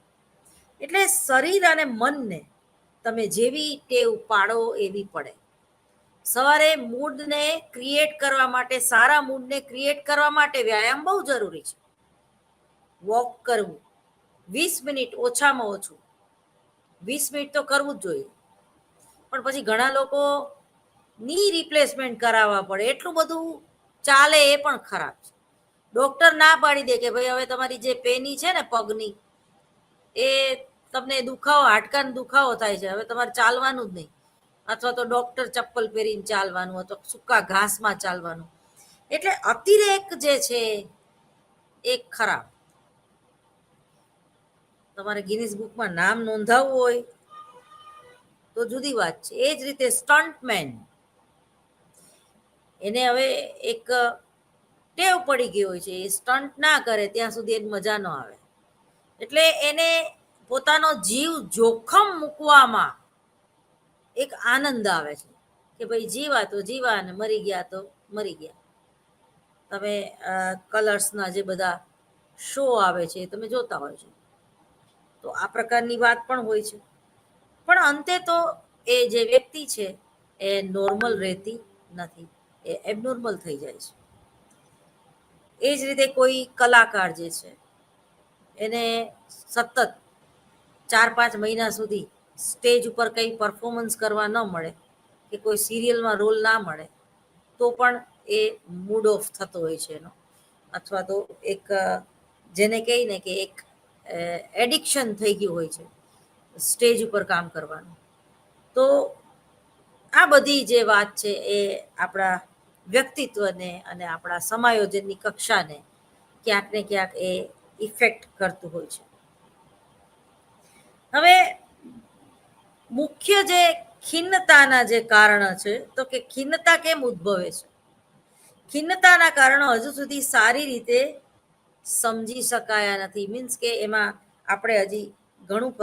Speaker 1: એટલે શરીર અને મનને તમે જેવી ટેવ પાડો એવી પડે. સવારે મૂડને ક્રિએટ કરવા માટે, સારા મૂડને ક્રિએટ કરવા માટે વ્યાયામ બહુ જરૂરી છે. વોક કરવું 20 મિનિટ, ઓછામાં ઓછું 20 મિનિટ તો કરવું જ જોઈએ. પણ પછી ઘણા લોકો ની રિપ્લેસમેન્ટ કરાવવા પડે, એટલું બધું ચાલે એ પણ ખરાબ છે. ડોક્ટર ના પાડી દે કે ભાઈ હવે તમારી જે પેની છે ને પગની, એ તમને દુખાવો, હાડકાનો દુખાવો થાય છે, હવે તમારે ચાલવાનું જ નહીં, અથવા તો ડોક્ટર ચપ્પલ પહેરીને ચાલવાનું, અથવા સૂકા ઘાસમાં ચાલવાનું. એટલે અતિરેક જે છે એ ખરાબ. તમારે ગિનિસ બુકમાં નામ નોંધાવવું હોય તો જુદી વાત છે. એ જ રીતે સ્ટન્ટમેન, એને હવે એક ટેવ પડી ગઈ હોય છે, એ સ્ટન્ટ ના કરે ત્યાં સુધી એને મજા ન આવે. એટલે એને પોતાનો જીવ જોખમ મૂકવામાં એક આનંદ આવે છે કે ભાઈ જીવા તો જીવા અને મરી ગયા તો મરી ગયા. તમે કલર્સના જે બધા શો આવે છે તમે જોતા હોય છો, તો આ પ્રકારની વાત પણ હોય છે. પણ અંતે તો એ જે વ્યક્તિ છે એ નોર્મલ રહેતી નથી, એ એબનોર્મલ થઈ જાય છે. એ જ રીતે કોઈ કલાકાર જે છે એને સતત 4-5 મહિના સુધી સ્ટેજ ઉપર કંઈ પરફોર્મન્સ કરવા ન મળે કે કોઈ સિરિયલમાં રોલ ના મળે તો પણ એ મૂડ ઓફ થતો હોય છે એનો, અથવા તો એક જેને કહી ને કે એક એડિક્શન થઈ ગયું હોય છે સ્ટેજ ઉપર કામ કરવાનું. તો આ બધી જે વાત છે એ આપણા વ્યક્તિત્વને અને આપણા સમાયોજનની કક્ષાને ક્યાંક ને ક્યાંક એ ઇફેક્ટ કરતું હોય છે. હવે મુખ્ય જે ખિન્નતાના જે કારણ છે, તો કે ખિન્નતા કેમ ઉદ્ભવે છે? ખિન્નતાના કારણો હજુ સુધી સારી રીતે સમજી શકાયા નથી. મીન્સ કે એમાં આપણે હજી ઘણું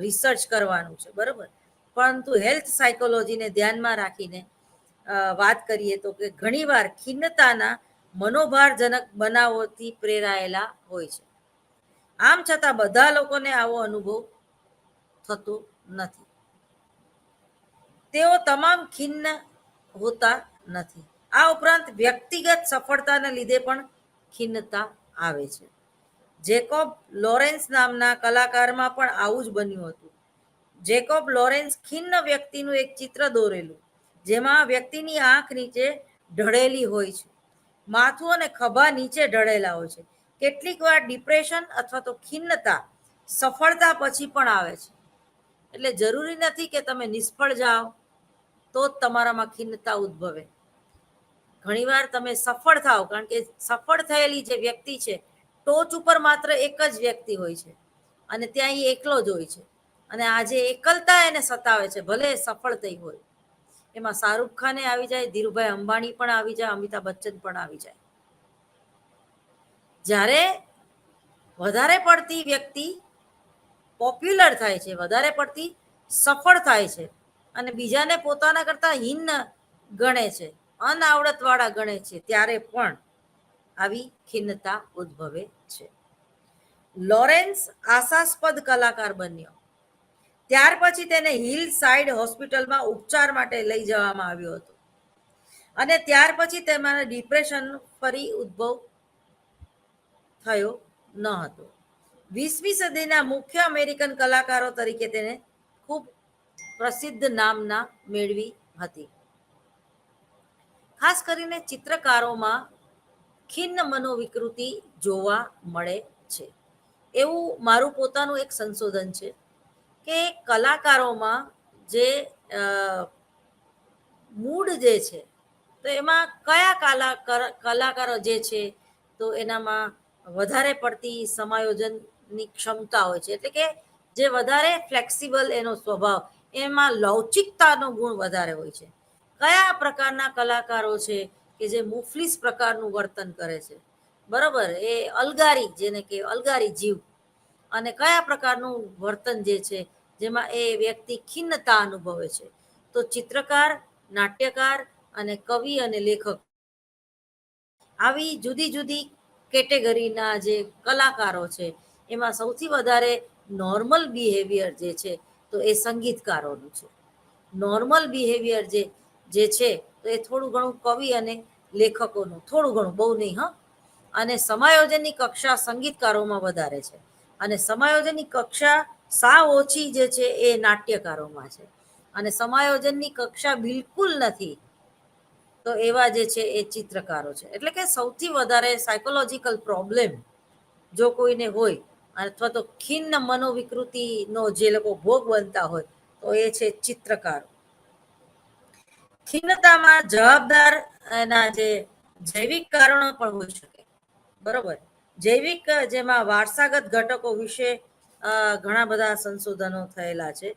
Speaker 1: રિસર્ચ કરવાનું છે, બરાબર. પરંતુ હેલ્થ સાયકોલોજીને ધ્યાનમાં રાખીને વાત કરીએ તો કે ઘણીવાર ખિન્નતાના મનોભારજનક બનાવોથી પ્રેરાયેલા હોય છે. આમ છતાં બધા લોકોને આવો અનુભવ થતો નથી. તેઓ તમામ ખિન્ન હોતા નથી. આ ઉપરાંત વ્યક્તિગત સફળતાને લીધે પણ ખિન્નતા આવે છે. જેકોબ લોરેન્સ નામના કલાકારમાં પણ આવું જ બન્યું હતું. જેકોબ લોરેન્સ ખિન્ન વ્યક્તિનું એક ચિત્ર દોરેલું, જેમાં વ્યક્તિની આંખ નીચે ઢળેલી હોય છે, માથું અને ખભા નીચે ઢળેલા હોય છે. કેટલીક વાર ડિપ્રેશન અથવા તો ખિન્નતા સફળતા પછી પણ આવે છે. એટલે જરૂરી નથી કે તમે નિષ્ફળ જાઓ તો જ તમારામાં ખિન્નતા ઉદ્ભવે. ઘણીવાર તમે સફળ થાઓ, કારણ કે સફળ થયેલી જે વ્યક્તિ છે ટોચ ઉપર માત્ર એક જ વ્યક્તિ હોય છે અને ત્યાં એ એકલો જ હોય છે, અને આજે એકલતા એને સતાવે છે, ભલે સફળ થઈ હોય. એમાં શાહરૂખ ખાને આવી જાય, ધીરુભાઈ અંબાણી પણ આવી જાય, અમિતાભ બચ્ચન પણ આવી જાય. જ્યારે વધારે પડતી વ્યક્તિ પોપ્યુલર થાય છે, વધારે પડતી સફળ થાય છે અને બીજાને પોતાના કરતા હિન્ન ગણે છે, અનાવડત વાળા ગણે છે, ત્યારે પણ આવી ખિન્નતા ઉદ્ભવે છે. લોરેન્સ આશાસ્પદ કલાકાર બન્યો. ત્યાર પછી તેને હિલ સાઇડ હોસ્પિટલમાં ઉપચાર માટે લઈ જવામાં આવ્યો હતો અને ત્યાર પછી તેમાં ડિપ્રેશન ફરી ઉદ્ભવ થયો ન હતો. 20મી સદીના મુખ્ય અમેરિકન કલાકારો તરીકે તેને ખૂબ પ્રસિદ્ધ નામના મેળવી હતી. ખાસ કરીને ચિત્રકારોમાં ખિન્ન મનોવિકૃતિ જોવા મળે છે. એવું મારું પોતાનું એક સંશોધન છે કે કલાકારોમાં જે મૂડ જે છે, તો એમાં કયા કલાકારો જે છે તો એનામાં વધારે પડતી સમાયોજનની ક્ષમતા હોય છે, એટલે કે જે વધારે ફ્લેક્સિબલ એનો સ્વભાવ, એમાં લવચિકતાનો ગુણ વધારે હોય છે. કયા પ્રકારના કલાકારો છે કે જે મુફલીસ પ્રકારનું વર્તન કરે છે, બરાબર, એ અલગારી, જેને કે અલગારી જીવ, અને કયા પ્રકારનું વર્તન જે છે જેમાં એ વ્યક્તિ ખિન્નતા અનુભવે છે. તો ચિત્રકાર, નાટ્યકાર અને કવિ અને લેખક, આવી જુદી જુદી કેટેગરીના જે કલાકારો છે એમાં સૌથી વધારે નોર્મલ બિહેવિયર જે છે તો એ સંગીતકારોનું છે. નોર્મલ બિહેવિયર જે છે તો એ થોડું ઘણું કવિ અને લેખકોનું, થોડું ઘણું, બહુ નહીં, હા. અને સમાયોજનની કક્ષા સંગીતકારોમાં વધારે છે, અને સમાયોજનની કક્ષા સાવ ઓછી જે છે એ નાટ્યકારોમાં છે, અને સમાયોજનની કક્ષા બિલકુલ નથી તો એવા જે છે એ ચિત્રકારો છે. એટલે કે સૌથી વધારે સાયકોલોજીકલ પ્રોબ્લેમ જો કોઈને હોય, અથવા તો ખિન્ન મનોવિકૃતિનો જે લોકો ભોગ બનતા હોય, તો એ છે ચિત્રકારો. ખિન્નતામાં જવાબદાર એના જે જૈવિક કારણો પણ હોઈ શકે. બરોબર. જૈવિક જેમાં વારસાગત ઘટકો વિશે ઘણા બધા સંશોધનો થયેલા છે.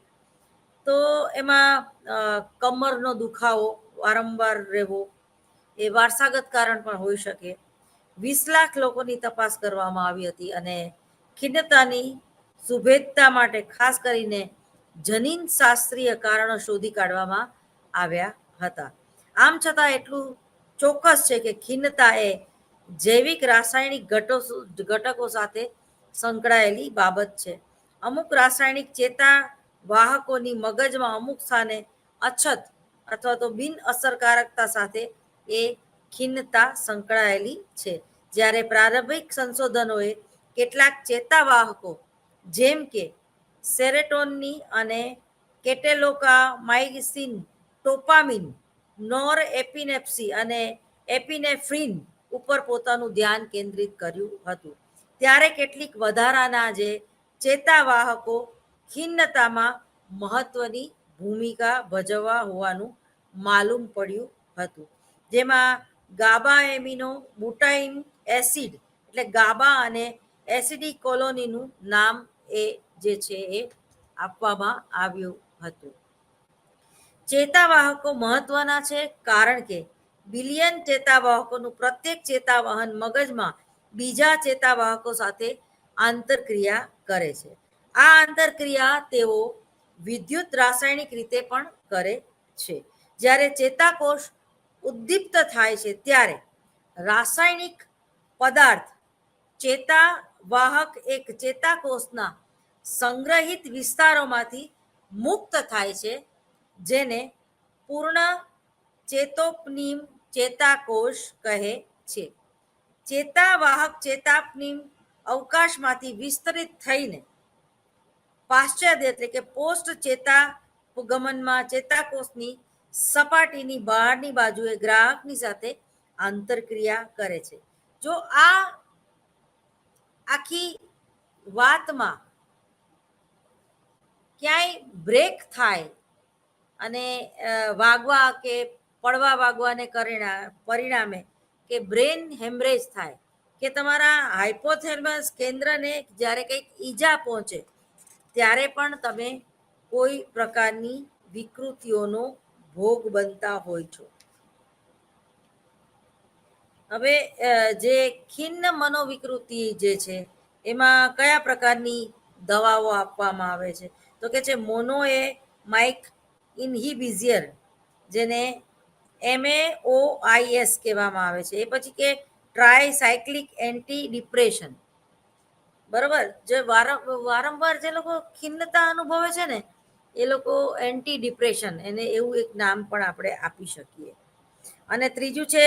Speaker 1: તો એમાં કમરનો દુખાવો વારંવાર રહેવો એ વારસાગત કારણ પણ હોઈ શકે. 20 લાખ લોકોની તપાસ કરવામાં આવી હતી અને ખિન્નતાની સુભેદતા માટે ખાસ કરીને જનીન શાસ્ત્રીય કારણો શોધી કાઢવામાં આવ્યા હતા. આમ છતાં એટલું ચોક્કસ છે કે ખિન્નતા એ જૈવિક રાસાયણિક ઘટકો સાથે સંકળાયેલી બાબત છે. અમુક રાસાયણિક ચેતા વાહકોની મગજમાં અમુક સ્થાને અછત અથવા તો બિન અસરકારકતા સાથે એ ખિન્નતા સંકળાયેલી છે. જ્યારે પ્રારંભિક સંશોધનોએ કેટલાક ચેતાવાહકો જેમ કે સેરેટોનની અને કેટલોકામાઇસિન, ડોપામિન, નોર એપિનેપ્સી અને એપિનેફ્રિન ઉપર પોતાનું ધ્યાન કેન્દ્રિત કર્યું હતું. ત્યારે કેટલીક વધારાના જે ચેતાવાહકો ખિન્નતામાં મહત્વની ભૂમિકા ભજવવા હોવાનું માલુમ પડ્યું હતું. જેમાં ગાબા એમિનો બુટાઇન એસિડ એટલે ગાબા અને એસિડિક કોલોનીનું નામ એ જે છે એ આપવામાં આવ્યું હતું. ચેતાવાહકો મહત્વના છે કારણ કે બિલિયન ચેતાવાહકોનું પ્રત્યેક ચેતાવહન મગજમાં બીજા ચેતાવાહકો સાથે આંતરક્રિયા કરે છે. આ આંતરક્રિયા તેઓ વિદ્યુત રાસાયણિક રીતે પણ કરે છે. જ્યારે ચેતાકોષ ઉદ્દીપ્ત થાય છે ત્યારે રાસાયણિક પદાર્થ ચેતાવાહક એક ચેતાકોષના સંગ્રહિત વિસ્તારોમાંથી મુક્ત થાય છે, જેને પૂર્ણ ચેતોપનિમ ચેતાકોષ કહે છે. ચેતાવાહક ચેતાપનિમ અવકાશમાંથી વિસ્તરિત થઈને પાશ્ચાત્ય એટલે કે પોસ્ટ ચેતાગમનમાં ચેતાકોષની સપાટીની બહારની બાજુએ ગ્રાહકની સાથે આંતરક્રિયા કરે છે. જો આ આખી વાતમાં ક્યાંય બ્રેક થાય અને વાગવા કે પડવા વાગવાને પરિણામે કે બ્રેન હેમરેજ થાય કે તમારા હાઇપોથેલેમસ કેન્દ્રને જ્યારે કંઈક ઈજા પહોંચે ત્યારે પણ તમે કોઈ પ્રકારની વિકૃતિઓનો ભોગ બનતા હોય છો. હવે જે ખિન્ન મનોવિકૃતિ જે છે એમાં કયા પ્રકારની દવાઓ આપવામાં આવે છે? તો કે છે મોનોએ માઇક ઇન્હિબિઝિયર, જેને MAOIS કહેવામાં આવે છે. એ પછી કે ટ્રાયસાયક્લિક એન્ટી ડિપ્રેશન. બરોબર. જે વારંવાર જે લોકો ખિન્નતા અનુભવે છે ને એ લોકો એન્ટી ડિપ્રેશન એને એવું એક નામ પણ આપણે આપી શકીએ. અને ત્રીજું છે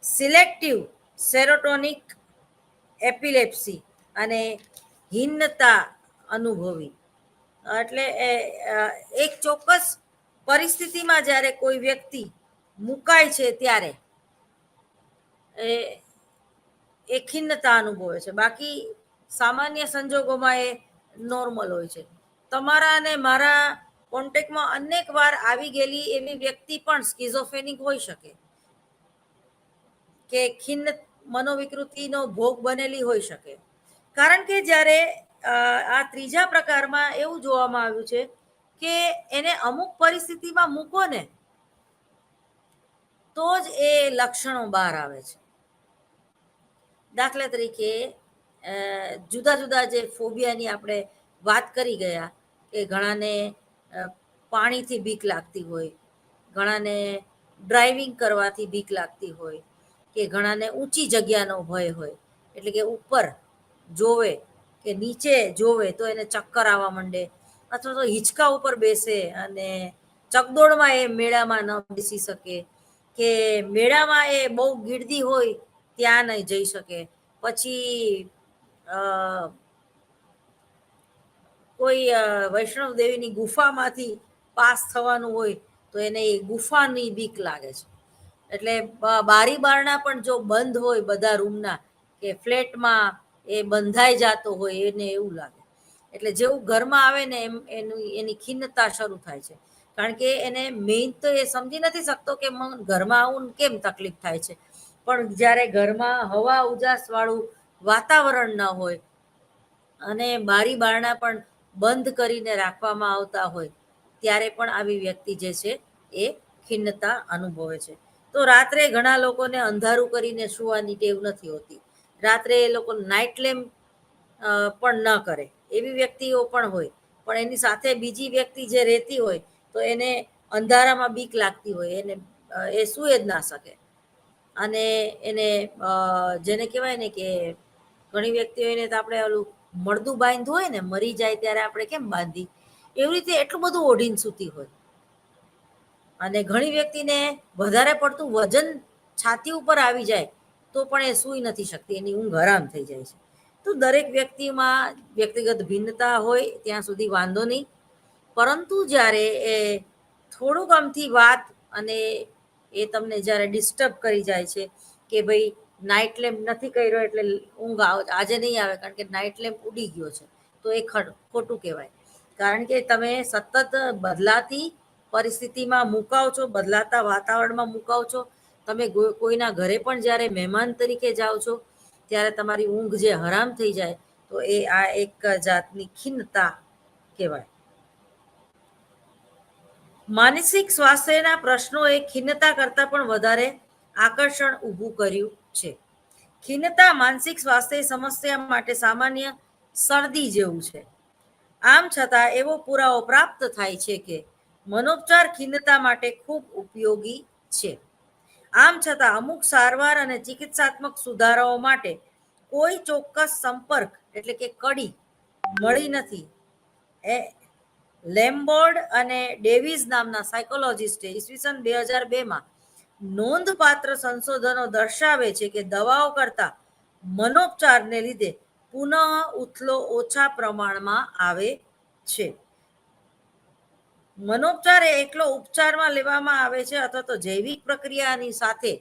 Speaker 1: સિલેક્ટિવ સેરોટોનિક એપિલેપ્સી અને હિન્નતા અનુભવી. એટલે એક ચોક્કસ પરિસ્થિતિમાં જ્યારે કોઈ વ્યક્તિ મુકાય છે ત્યારે એ ખિન્નતા અનુભવે છે. બાકી સામાન્ય સંજોગોમાં એ નોર્મલ હોય છે. તમારા અને મારા કોન્ટેક્ટમાં અનેક વાર આવી ગયેલી એવી વ્યક્તિ પણ સ્કિઝોફેનિક હોઈ શકે કે ખિન્ન મનોવિકૃતિનો ભોગ બનેલી હોઈ શકે. કારણ કે જ્યારે આ ત્રીજા પ્રકારમાં એવું જોવામાં આવ્યું છે કે એને અમુક પરિસ્થિતિમાં મૂકો ને તો જ એ લક્ષણો બહાર આવે છે. દાખલા તરીકે જુદા જુદા જે ફોબિયાની આપણે વાત કરી ગયા કે ઘણાને પાણીથી બીક લાગતી હોય, ઘણાને ડ્રાઇવિંગ કરવાથી બીક લાગતી હોય, કે ઘણાને ઊંચી જગ્યાનો ભય હોય એટલે કે ઉપર જોવે કે નીચે જોવે તો એને ચક્કર આવવા માંડે, અથવા તો હિંચકા ઉપર બેસે અને ચકદોડમાં એ મેળામાં ન બેસી શકે, કે મેળામાં એ બહુ ગીર્દી હોય ત્યાં નહીં જઈ શકે. પછી કોઈ વૈષ્ણવ દેવીની ગુફામાંથી પાસ થવાનું હોય તો એને એ ગુફાની બીક લાગે છે. એટલે બારી બારણા પણ જો બંધ હોય બધા રૂમના કે ફ્લેટમાં એ બંધાઈ જતો હોય એને એવું લાગે. એટલે જેવું ઘરમાં આવે ને એમ એની ખિન્નતા શરૂ થાય છે. કારણ કે એને મેઇન તો એ સમજી નથી શકતો કે ઘરમાં આવું કેમ તકલીફ થાય છે. પણ જ્યારે ઘરમાં હવા ઉજાસ વાળું વાતાવરણ ન હોય અને બારી બારણા પણ બંધ કરીને રાખવામાં આવતા હોય ત્યારે પણ આવી વ્યક્તિ જે છે એ ખિન્નતા અનુભવે છે. તો રાત્રે ઘણા લોકોને અંધારું કરીને સુવાની ટેવ નથી હોતી. રાત્રે એ લોકો નાઇટ લેમ્પ પણ ન કરે એવી વ્યક્તિઓ પણ હોય. પણ એની સાથે બીજી વ્યક્તિ જે રહેતી હોય તો એને અંધારામાં બીક લાગતી હોય, એને એ સૂઈ જ ના શકે. અને એને જેને કહેવાય ને કે ઘણી વ્યક્તિઓને તો આપણે ઓલું મળદું બાંધવું હોય ને, મરી જાય ત્યારે આપણે કેમ બાંધી, એવી રીતે એટલું બધું ઓઢીને સૂતી હોય. અને ઘણી વ્યક્તિને વધારે પડતું વજન છાતી ઉપર આવી જાય તો પણ એ સૂઈ નથી શકતી, એની ઊંઘ હરામ થઈ જાય છે. તો દરેક વ્યક્તિમાં વ્યક્તિગત ભિન્નતા હોય ત્યાં સુધી વાંધો નહીં. પરંતુ જ્યારે એ થોડુંક આમથી વાત અને એ તમને જ્યારે ડિસ્ટર્બ કરી જાય છે કે ભાઈ નાઇટ લેમ્પ નથી કર્યો એટલે ઊંઘ આજે નહીં આવે કારણ કે નાઇટ લેમ્પ ઉડી ગયો છે, તો એ ખોટું કહેવાય. કારણ કે તમે સતત બદલાતી પરિસ્થિતિમાં મુકાવ છો, બદલાતા વાતાવરણમાં મુકાવ છો. તમે કોઈના ઘરે પણ જ્યારે મહેમાન તરીકે જાઓ છો ત્યારે તમારી ઊંઘ જે હરામ થઈ જાય તો એ આ એક જાતની ખિન્નતા કહેવાય. માનસિક સ્વાસ્થ્યના પ્રશ્નોએ ખિન્નતા કરતાં પણ વધારે આકર્ષણ ઊભું કર્યું છે. ખિન્નતા માનસિક સ્વાસ્થ્ય સમસ્યા માટે સામાન્ય શરદી જેવું છે. આમ છતાં એવો પુરાવો પ્રાપ્ત થાય છે કે મનોપચાર ખિન્નતા માટે ખૂબ ઉપયોગી છે. આમ છતાં અમુક સારવાર અને ચિકિત્સાત્મક સુધારાઓ માટે કોઈ ચોક્કસ સંપર્ક એટલે કે કડી મળી નથી. એ લેમ્બોર્ડ અને ડેવિઝ નામના સાયકોલોજીસ્ટે ઈસવીસન 2002માં નોંધપાત્ર સંશોધનો દર્શાવે છે કે દવાઓ કરતા મનોપચારને લીધે પુનઃ ઉથલો ઓછા પ્રમાણમાં આવે છે. મનોપચાર એ એકલો ઉપચારમાં લેવામાં આવે છે અથવા તો જૈવિક પ્રક્રિયાની સાથે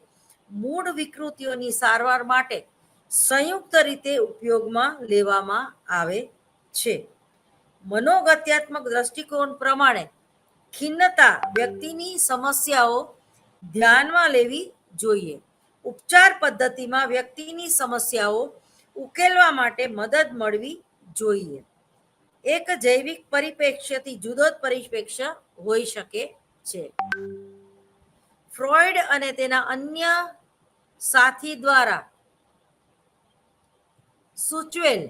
Speaker 1: મૂળ વિકૃતિઓની સારવાર માટે સંયુક્ત રીતે ઉપયોગમાં લેવામાં આવે છે. મનોગત્યાત્મક દ્રષ્ટિકોણ પ્રમાણે ખિન્નતા વ્યક્તિની સમસ્યાઓ ધ્યાનમાં લેવી જોઈએ. ઉપચાર પદ્ધતિમાં વ્યક્તિની સમસ્યાઓ ઉકેલવા માટે મદદ મળવી જોઈએ. એક જૈવિક પરિપ્રેક્ષ્યથી જુદો જ પરિપ્રેક્ષ્ય હોઈ શકે છે. ફ્રોઈડ અને તેના અન્ય સાથી દ્વારા સૂચવેલ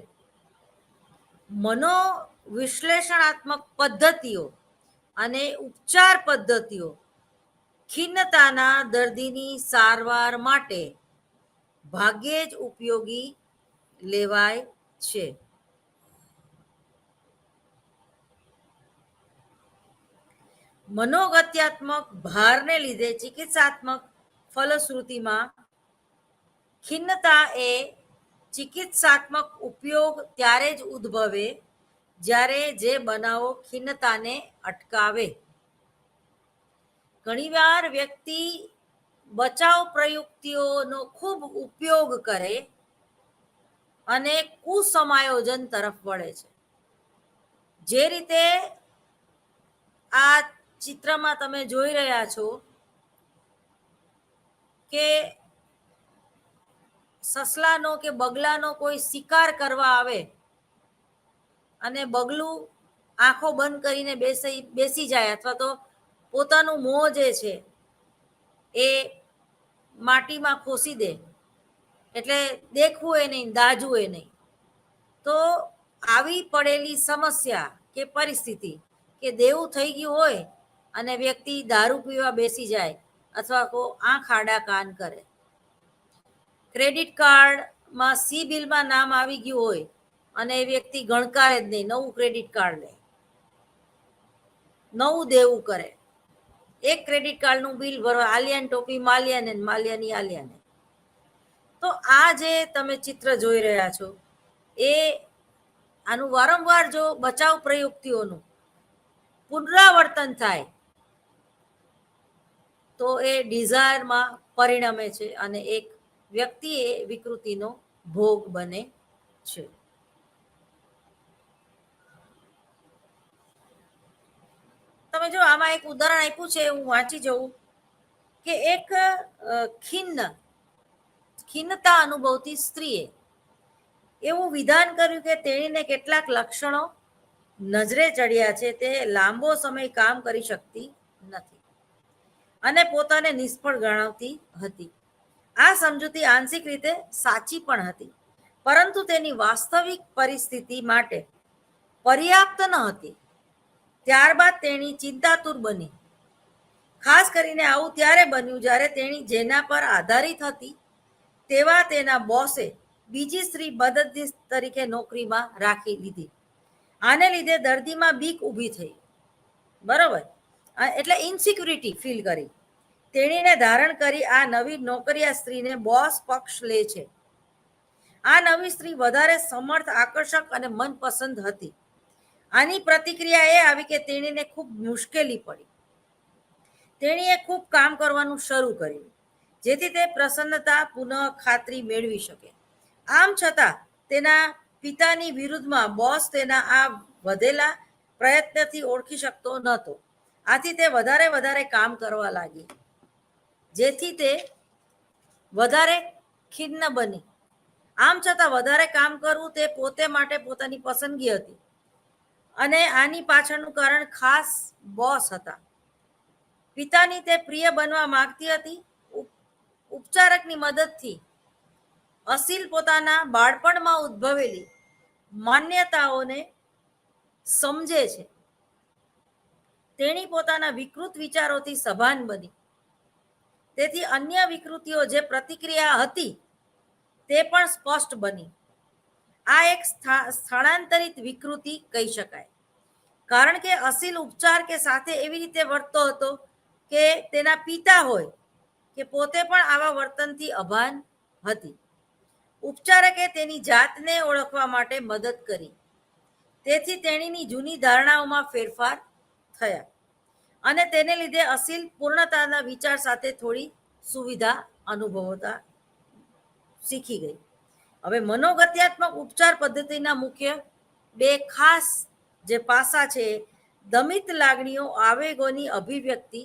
Speaker 1: મનોવિશ્લેષણાત્મક પદ્ધતિઓ અને ઉપચાર પદ્ધતિઓ ખિન્નતાના દર્દીની સારવાર માટે ભાગ્યે જ ઉપયોગી લેવાય છે. મનોગત્યાત્મક ભારને લીધે ચિકિત્સાત્મક ફલશ્રુતિમાં ખિન્નતા એ ચિકિત્સાત્મક ઉપયોગ ત્યારે જ ઉદ્ભવે જ્યારે જે બનાવો ખિન્નતાને અટકાવે. ઘણીવાર વ્યક્તિ બચાવ પ્રયુક્તિઓનો ખૂબ ઉપયોગ કરે અને કુસમાયોજન તરફ વળે છે. જે રીતે આ ચિત્રમાં તમે જોઈ રહ્યા છો કે સસલાનો કે બગલાનો કોઈ શિકાર કરવા આવે અને બગલું આંખો બંધ કરીને બેસી જાય અથવા તો પોતાનું મોં જે છે એ માટીમાં ખોસી દે એટલે દેખવું એ નહીં, દાજવું એ નહીં. તો આવી પડેલી સમસ્યા કે પરિસ્થિતિ કે દેવું થઈ ગયું હોય અને વ્યક્તિ દારૂ પીવા બેસી જાય અથવા આંખ આડા કાન કરે, ક્રેડિટ કાર્ડમાં સી બિલમાં નામ આવી ગયું હોય અને એ વ્યક્તિ ગણકારે જ નહીં, નવું ક્રેડિટ કાર્ડ લે, નવું દેવું કરે, એક ક્રેડિટ કાર્ડનું બિલ ભરવા આલિયાની ટોપી માલિયાને, માલિયાની આલિયાને. તો આ જે તમે ચિત્ર જોઈ રહ્યા છો એ આનું વારંવાર જો બચાવ પ્રયુક્તિઓનું પુનરાવર્તન થાય તો એ ડિઝાયરમાં પરિણમે છે અને એક વ્યક્તિ એ વિકૃતિનો ભોગ બને છે. તમે જો આમાં એક ઉદાહરણ આપ્યું છે, હું વાંચી જઉં કે એક ખિન્નતા અનુભવતી સ્ત્રીએ એવું વિધાન કર્યું કે તેણીને કેટલાક લક્ષણો નજરે ચડ્યા છે. તે લાંબો સમય કામ કરી શકતી નથી અને પોતાને નિષ્ફળ ગણાવતી હતી. આ સમજૂતી આંશિક રીતે સાચી પણ હતી, પરંતુ તેની વાસ્તવિક પરિસ્થિતિ માટે પર્યાપ્ત ન હતી. ત્યારબાદ તેણી ચિંતાતુર બની. ખાસ કરીને આવું ત્યારે બન્યું જ્યારે તેણી જેના પર આધારિત હતી તેવા તેના બોસે બીજી સ્ત્રી મદદનીશ તરીકે નોકરીમાં રાખી લીધી. આને લીધે દર્દીમાં બીક ઊભી થઈ, બરાબર, એટલે ઇન્સિક્યુરિટી ફીલ કરી. તેણીને ધારણ કરી આ નવી નોકરિયા સ્ત્રીને બોસ પક્ષ લે છે. આ નવી સ્ત્રી વધારે સમર્થ, આકર્ષક અને મનપસંદ હતી. આની પ્રતિક્રિયા એ આવી કે તેણીને ખૂબ મુશ્કેલી પડી. તેણીએ ખૂબ કામ કરવાનું શરૂ કર્યું જેથી તે પ્રસન્નતા, પુનઃ ખાતરી મેળવી શકે. આમ છતાં તેના પિતાની વિરુદ્ધમાં બોસ તેના આ વધેલા પ્રયત્નથી ઓળખી શકતો નહોતો. આથી તે વધારે કામ કરવા લાગી, જેથી તે વધારે ખિન્ન બની. આમ છતાં વધારે કામ કરવું તે પોતે માટે પોતાની પસંદગી હતી અને આની પાછળનું કારણ ખાસ બોસ હતા. પિતાની તે પ્રિય બનવા માંગતી હતી. ઉપચારકની મદદથી અસીલ પોતાના બાળપણમાં ઉદ્ભવેલી માન્યતાઓને સમજે છે. તેણી પોતાના વિકૃત વિચારોથી સભાન બની. તેથી અન્ય વિકૃતિઓ જે પ્રતિક્રિયા હતી તે પણ સ્પષ્ટ બની. આ એક સ્થળાંતરિત વિકૃતિ કહી શકાય, કારણ કે અસીલ ઉપચાર કે સાથે એવી રીતે વર્તતો હતો કે તેના પિતા હોય કે પોતે પણ આવા વર્તનથી અભાન હતી. ઉપચારકે તેની જાતને ઓળખવા માટે મદદ કરી. તેથી તેણીની જૂની ધારણાઓમાં ફેરફાર થયા અને તેને લીધે અસીલ પૂર્ણતાના વિચાર સાથે થોડી સુવિધા અનુભવતા શીખી ગઈ. હવે મનોગત્યાત્મક ઉપચાર પદ્ધતિના મુખ્ય બે ખાસ જે પાસા છે, દમિત લાગણીઓ, આવેગોની અભિવ્યક્તિ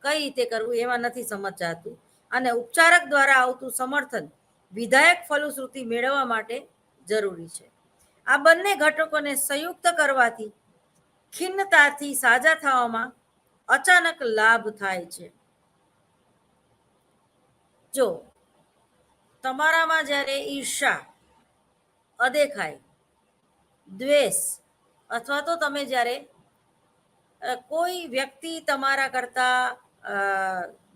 Speaker 1: કઈ રીતે કરવું એમાં નથી સમજાતું, અને ઉપચારક દ્વારા આવતું સમર્થન વિધાયક ફલશ્રુતિ મેળવવા માટે જરૂરી છે. આ બંને ઘટકોને સંયુક્ત કરવાથી ખિન્નતાથી સાજા થવામાં અચાનક લાભ થાય છે. જો તમારામાં જ્યારે ઈર્ષા, અદેખાઈ, દ્વેષ અથવા તો તમે જ્યારે કોઈ વ્યક્તિ તમારા કરતા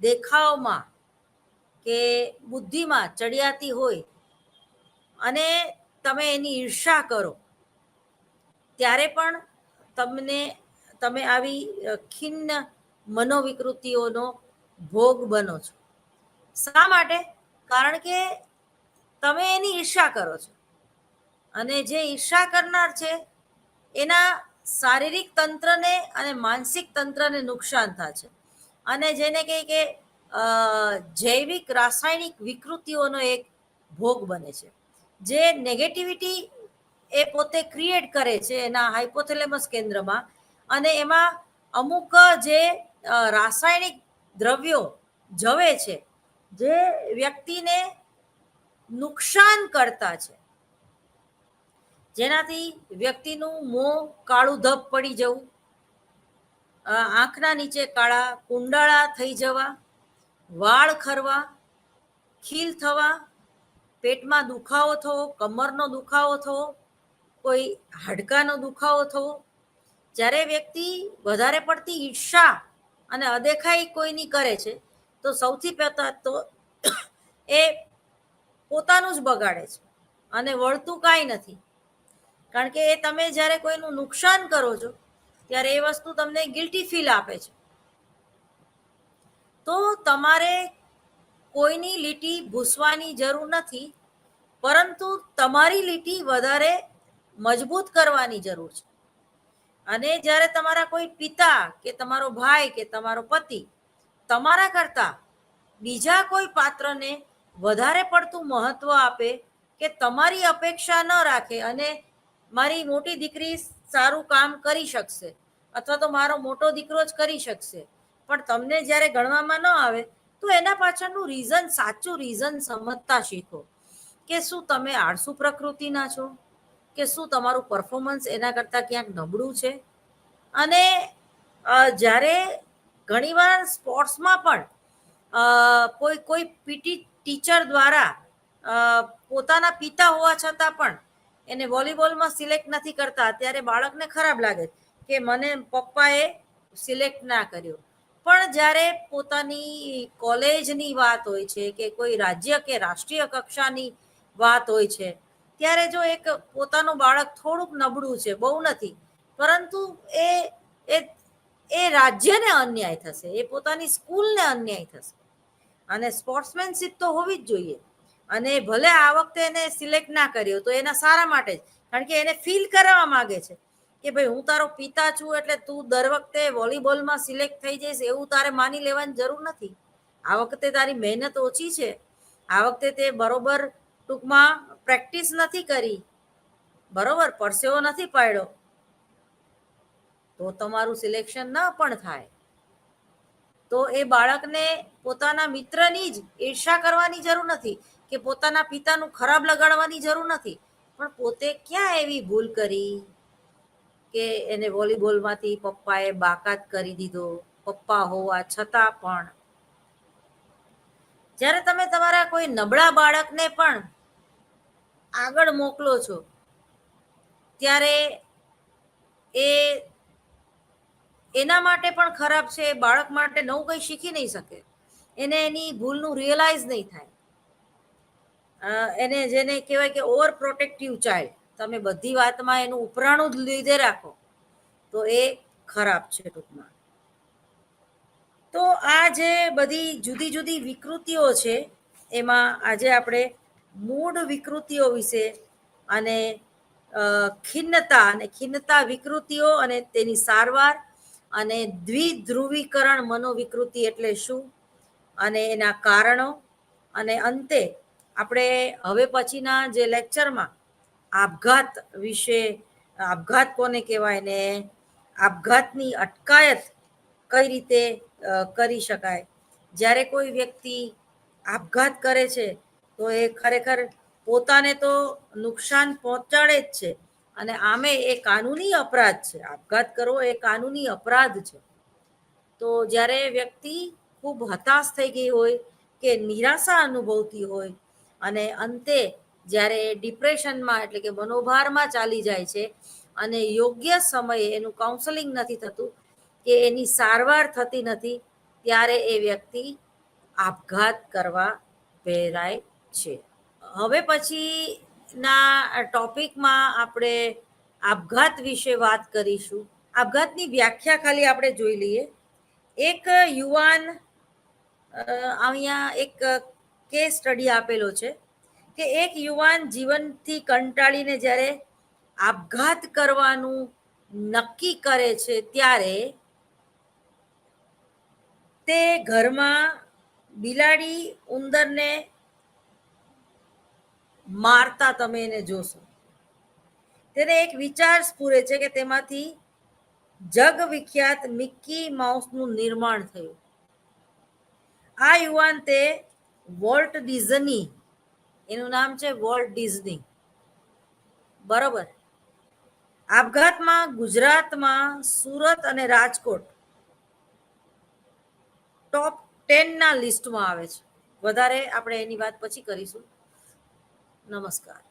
Speaker 1: દેખાવમાં કે બુદ્ધિમાં ચડિયાતી હોય અને તમે એની ઈર્ષા કરો, ત્યારે પણ તમે આવી ખિન્ન મનોવિકૃતિઓનો ભોગ બનો છો. શા માટે? કારણ કે તમે એની ઈર્ષા કરો છો અને જે ઈર્ષા કરનાર છે એના શારીરિક તંત્રને અને માનસિક તંત્રને નુકસાન થાય છે, અને જેને કહે કે જૈવિક રાસાયણિક વિકૃતિઓનો એક ભોગ બને છે. જે નેગેટિવિટી એ પોતે ક્રિએટ કરે છે એના હાઇપોથેલેમસ કેન્દ્રમાં, અને એમાં અમુક જે રાસાયણિક દ્રવ્યો જવે છે જે વ્યક્તિને નુકસાન કરતા છે, જેનાથી વ્યક્તિનું મોં કાળું ધબ પડી જવું, આંખના નીચે કાળા કુંડાળા થઈ જવા, વાળ ખરવા, ખીલ થવા, પેટમાં દુખાવો થવો, કમરનો દુખાવો થવો, કોઈ હાડકાનો દુખાવો થવો. જ્યારે વ્યક્તિ વધારે પડતી ઈર્ષા અને અદેખાઈ કોઈની કરે છે તો સૌથી પહેલા તો એ પોતાનું જ બગાડે છે અને વળતું કાંઈ નથી. કારણ કે એ તમે જ્યારે કોઈનું નુકસાન કરો છો ત્યારે એ વસ્તુ તમને ગિલ્ટી ફીલ આપે છે. તો તમારે કોઈની લીટી ભૂસવાની જરૂર નથી, પરંતુ તમારી લીટી વધારે મજબૂત કરવાની જરૂર છે. અને જ્યારે તમારા કોઈ પિતા કે તમારો ભાઈ કે તમારો પતિ તમારા કરતા બીજા કોઈ પાત્રને વધારે પડતું મહત્વ આપે કે તમારી અપેક્ષા ન રાખે અને મારી મોટી દીકરી સારું કામ કરી શકશે અથવા તો મારો મોટો દીકરો જ કરી શકશે, પણ તમને જ્યારે ગણવામાં ન આવે તો એના પાછળનું રીઝન, સાચું રીઝન સમજતા શીખો કે શું તમે આળસુ પ્રકૃતિના છો, કે શું તમારું પરફોર્મન્સ એના કરતાં ક્યાંક નબળું છે. અને જ્યારે ઘણીવાર સ્પોર્ટ્સમાં પણ કોઈ કોઈ પીટી ટીચર દ્વારા પોતાના પિતા હોવા છતાં પણ એને વોલીબોલમાં સિલેક્ટ નથી કરતા, ત્યારે બાળકને ખરાબ લાગે કે મને પપ્પાએ સિલેક્ટ ના કર્યો. પણ જ્યારે પોતાની કોલેજની વાત હોય છે કે કોઈ રાજ્ય કે રાષ્ટ્રીય કક્ષાની વાત હોય છે, ત્યારે જો એક પોતાનું બાળક થોડુંક નબળું છે, બહુ નથી, પરંતુ એ એ એ રાજ્યને અન્યાય થશે, એ પોતાની સ્કૂલને અન્યાય થશે. અને સ્પોર્ટ્સમેનશીપ તો હોવી જ જોઈએ. અને ભલે આ વખતે એને સિલેક્ટ ના કર્યો તો એના સારા માટે જ, કારણ કે એને ફીલ કરવા માંગે છે કે ભાઈ હું તારો પિતા છું એટલે તું દર વખતે વોલીબોલમાં સિલેક્ટ થઈ જઈશ એવું તારે માની લેવાની જરૂર નથી. આ વખતે તારી મહેનત ઓછી છે, આ વખતે તે બરોબર ટૂંકમાં પ્રેક્ટિસ નથી કરી, બરોબર પરસેવો નથી પાડ્યો, તો તમારું સિલેક્શન ન પણ થાય. તો એ બાળકને પોતાના મિત્રની જ ઈર્ષા કરવાની જરૂર નથી કે પોતાના પિતાનું ખરાબ લગાડવાની જરૂર નથી, પણ પોતે ક્યાં એવી ભૂલ કરી કે એને વોલીબોલમાંથી પપ્પાએ બાકાત કરી દીધો, પપ્પા હોવા છતાં પણ. જ્યારે તમે તમારા કોઈ નબળા બાળકને પણ આગળ મોકલો છો, ત્યારે એ એના માટે પણ ખરાબ છે, બાળક માટે નવું કંઈ શીખી નહીં શકે, એને એની ભૂલનું રિયલાઇઝ નહીં થાય. એને જેને કહેવાય કે ઓવર પ્રોટેક્ટિવ ચાઇલ્ડ, તમે બધી વાતમાં એનું ઉપરાણું જ લીધે રાખો તો એ ખરાબ છે ટૂંકમાં. તો આ જે બધી જુદી જુદી વિકૃતિઓ છે, એમાં આજે આપણે મૂળ વિકૃતિઓ વિશે અને ખિન્નતા વિકૃતિઓ અને તેની સારવાર અને દ્વિધ્રુવીકરણ મનોવિકૃતિ એટલે શું અને એના કારણો, અને અંતે આપણે હવે પછીના જે લેક્ચરમાં આપઘાત વિશે, આપઘાત કોને કહેવાય ને આપઘાતની અટકાયત કઈ રીતે કરી શકાય. જ્યારે કોઈ વ્યક્તિ આપઘાત કરે છે તો એ ખરેખર પોતાને તો નુકસાન પહોંચાડે જ છે, અને આમે એ કાનૂની અપરાધ છે. આપઘાત કરવો એ કાનૂની અપરાધ છે. તો જ્યારે વ્યક્તિ ખૂબ હતાશ થઈ ગઈ હોય કે નિરાશા અનુભવતી હોય અને અંતે જ્યારે ડિપ્રેશનમાં એટલે કે મનોભારમાં ચાલી જાય છે અને યોગ્ય સમયે એનું કાઉન્સેલિંગ નથી થતું કે એની સારવાર થતી નથી, ત્યારે એ વ્યક્તિ આપઘાત કરવા પ્રેરાય છે. હવે પછીના ટોપિકમાં આપણે આપઘાત વિશે વાત કરીશું. આપઘાતની વ્યાખ્યા ખાલી આપણે જોઈ લઈએ. એક યુવાન, અહીંયા એક કેસ સ્ટડી આપેલો છે કે એક યુવાન જીવનથી કંટાળીને જ્યારે આપઘાત કરવાનું નક્કી કરે છે, ત્યારે તે ઘરમાં બિલાડી ઉંદરને મારતા તમે એને જોશો. તેને એક વિચાર સ્ફુરે છે કે તેમાંથી જગ વિખ્યાત મિક્કી માઉસનું નિર્માણ થયું. આ યુવાન તે વોલ્ટ ડિઝની, એનું નામ છે વોલ્ટ ડિઝની, બરોબર. આપઘાતમાં ગુજરાતમાં સુરત અને રાજકોટ ટોપ 10 ના લિસ્ટમાં આવે છે. વધારે આપણે એની વાત પછી કરીશું. નમસ્કાર.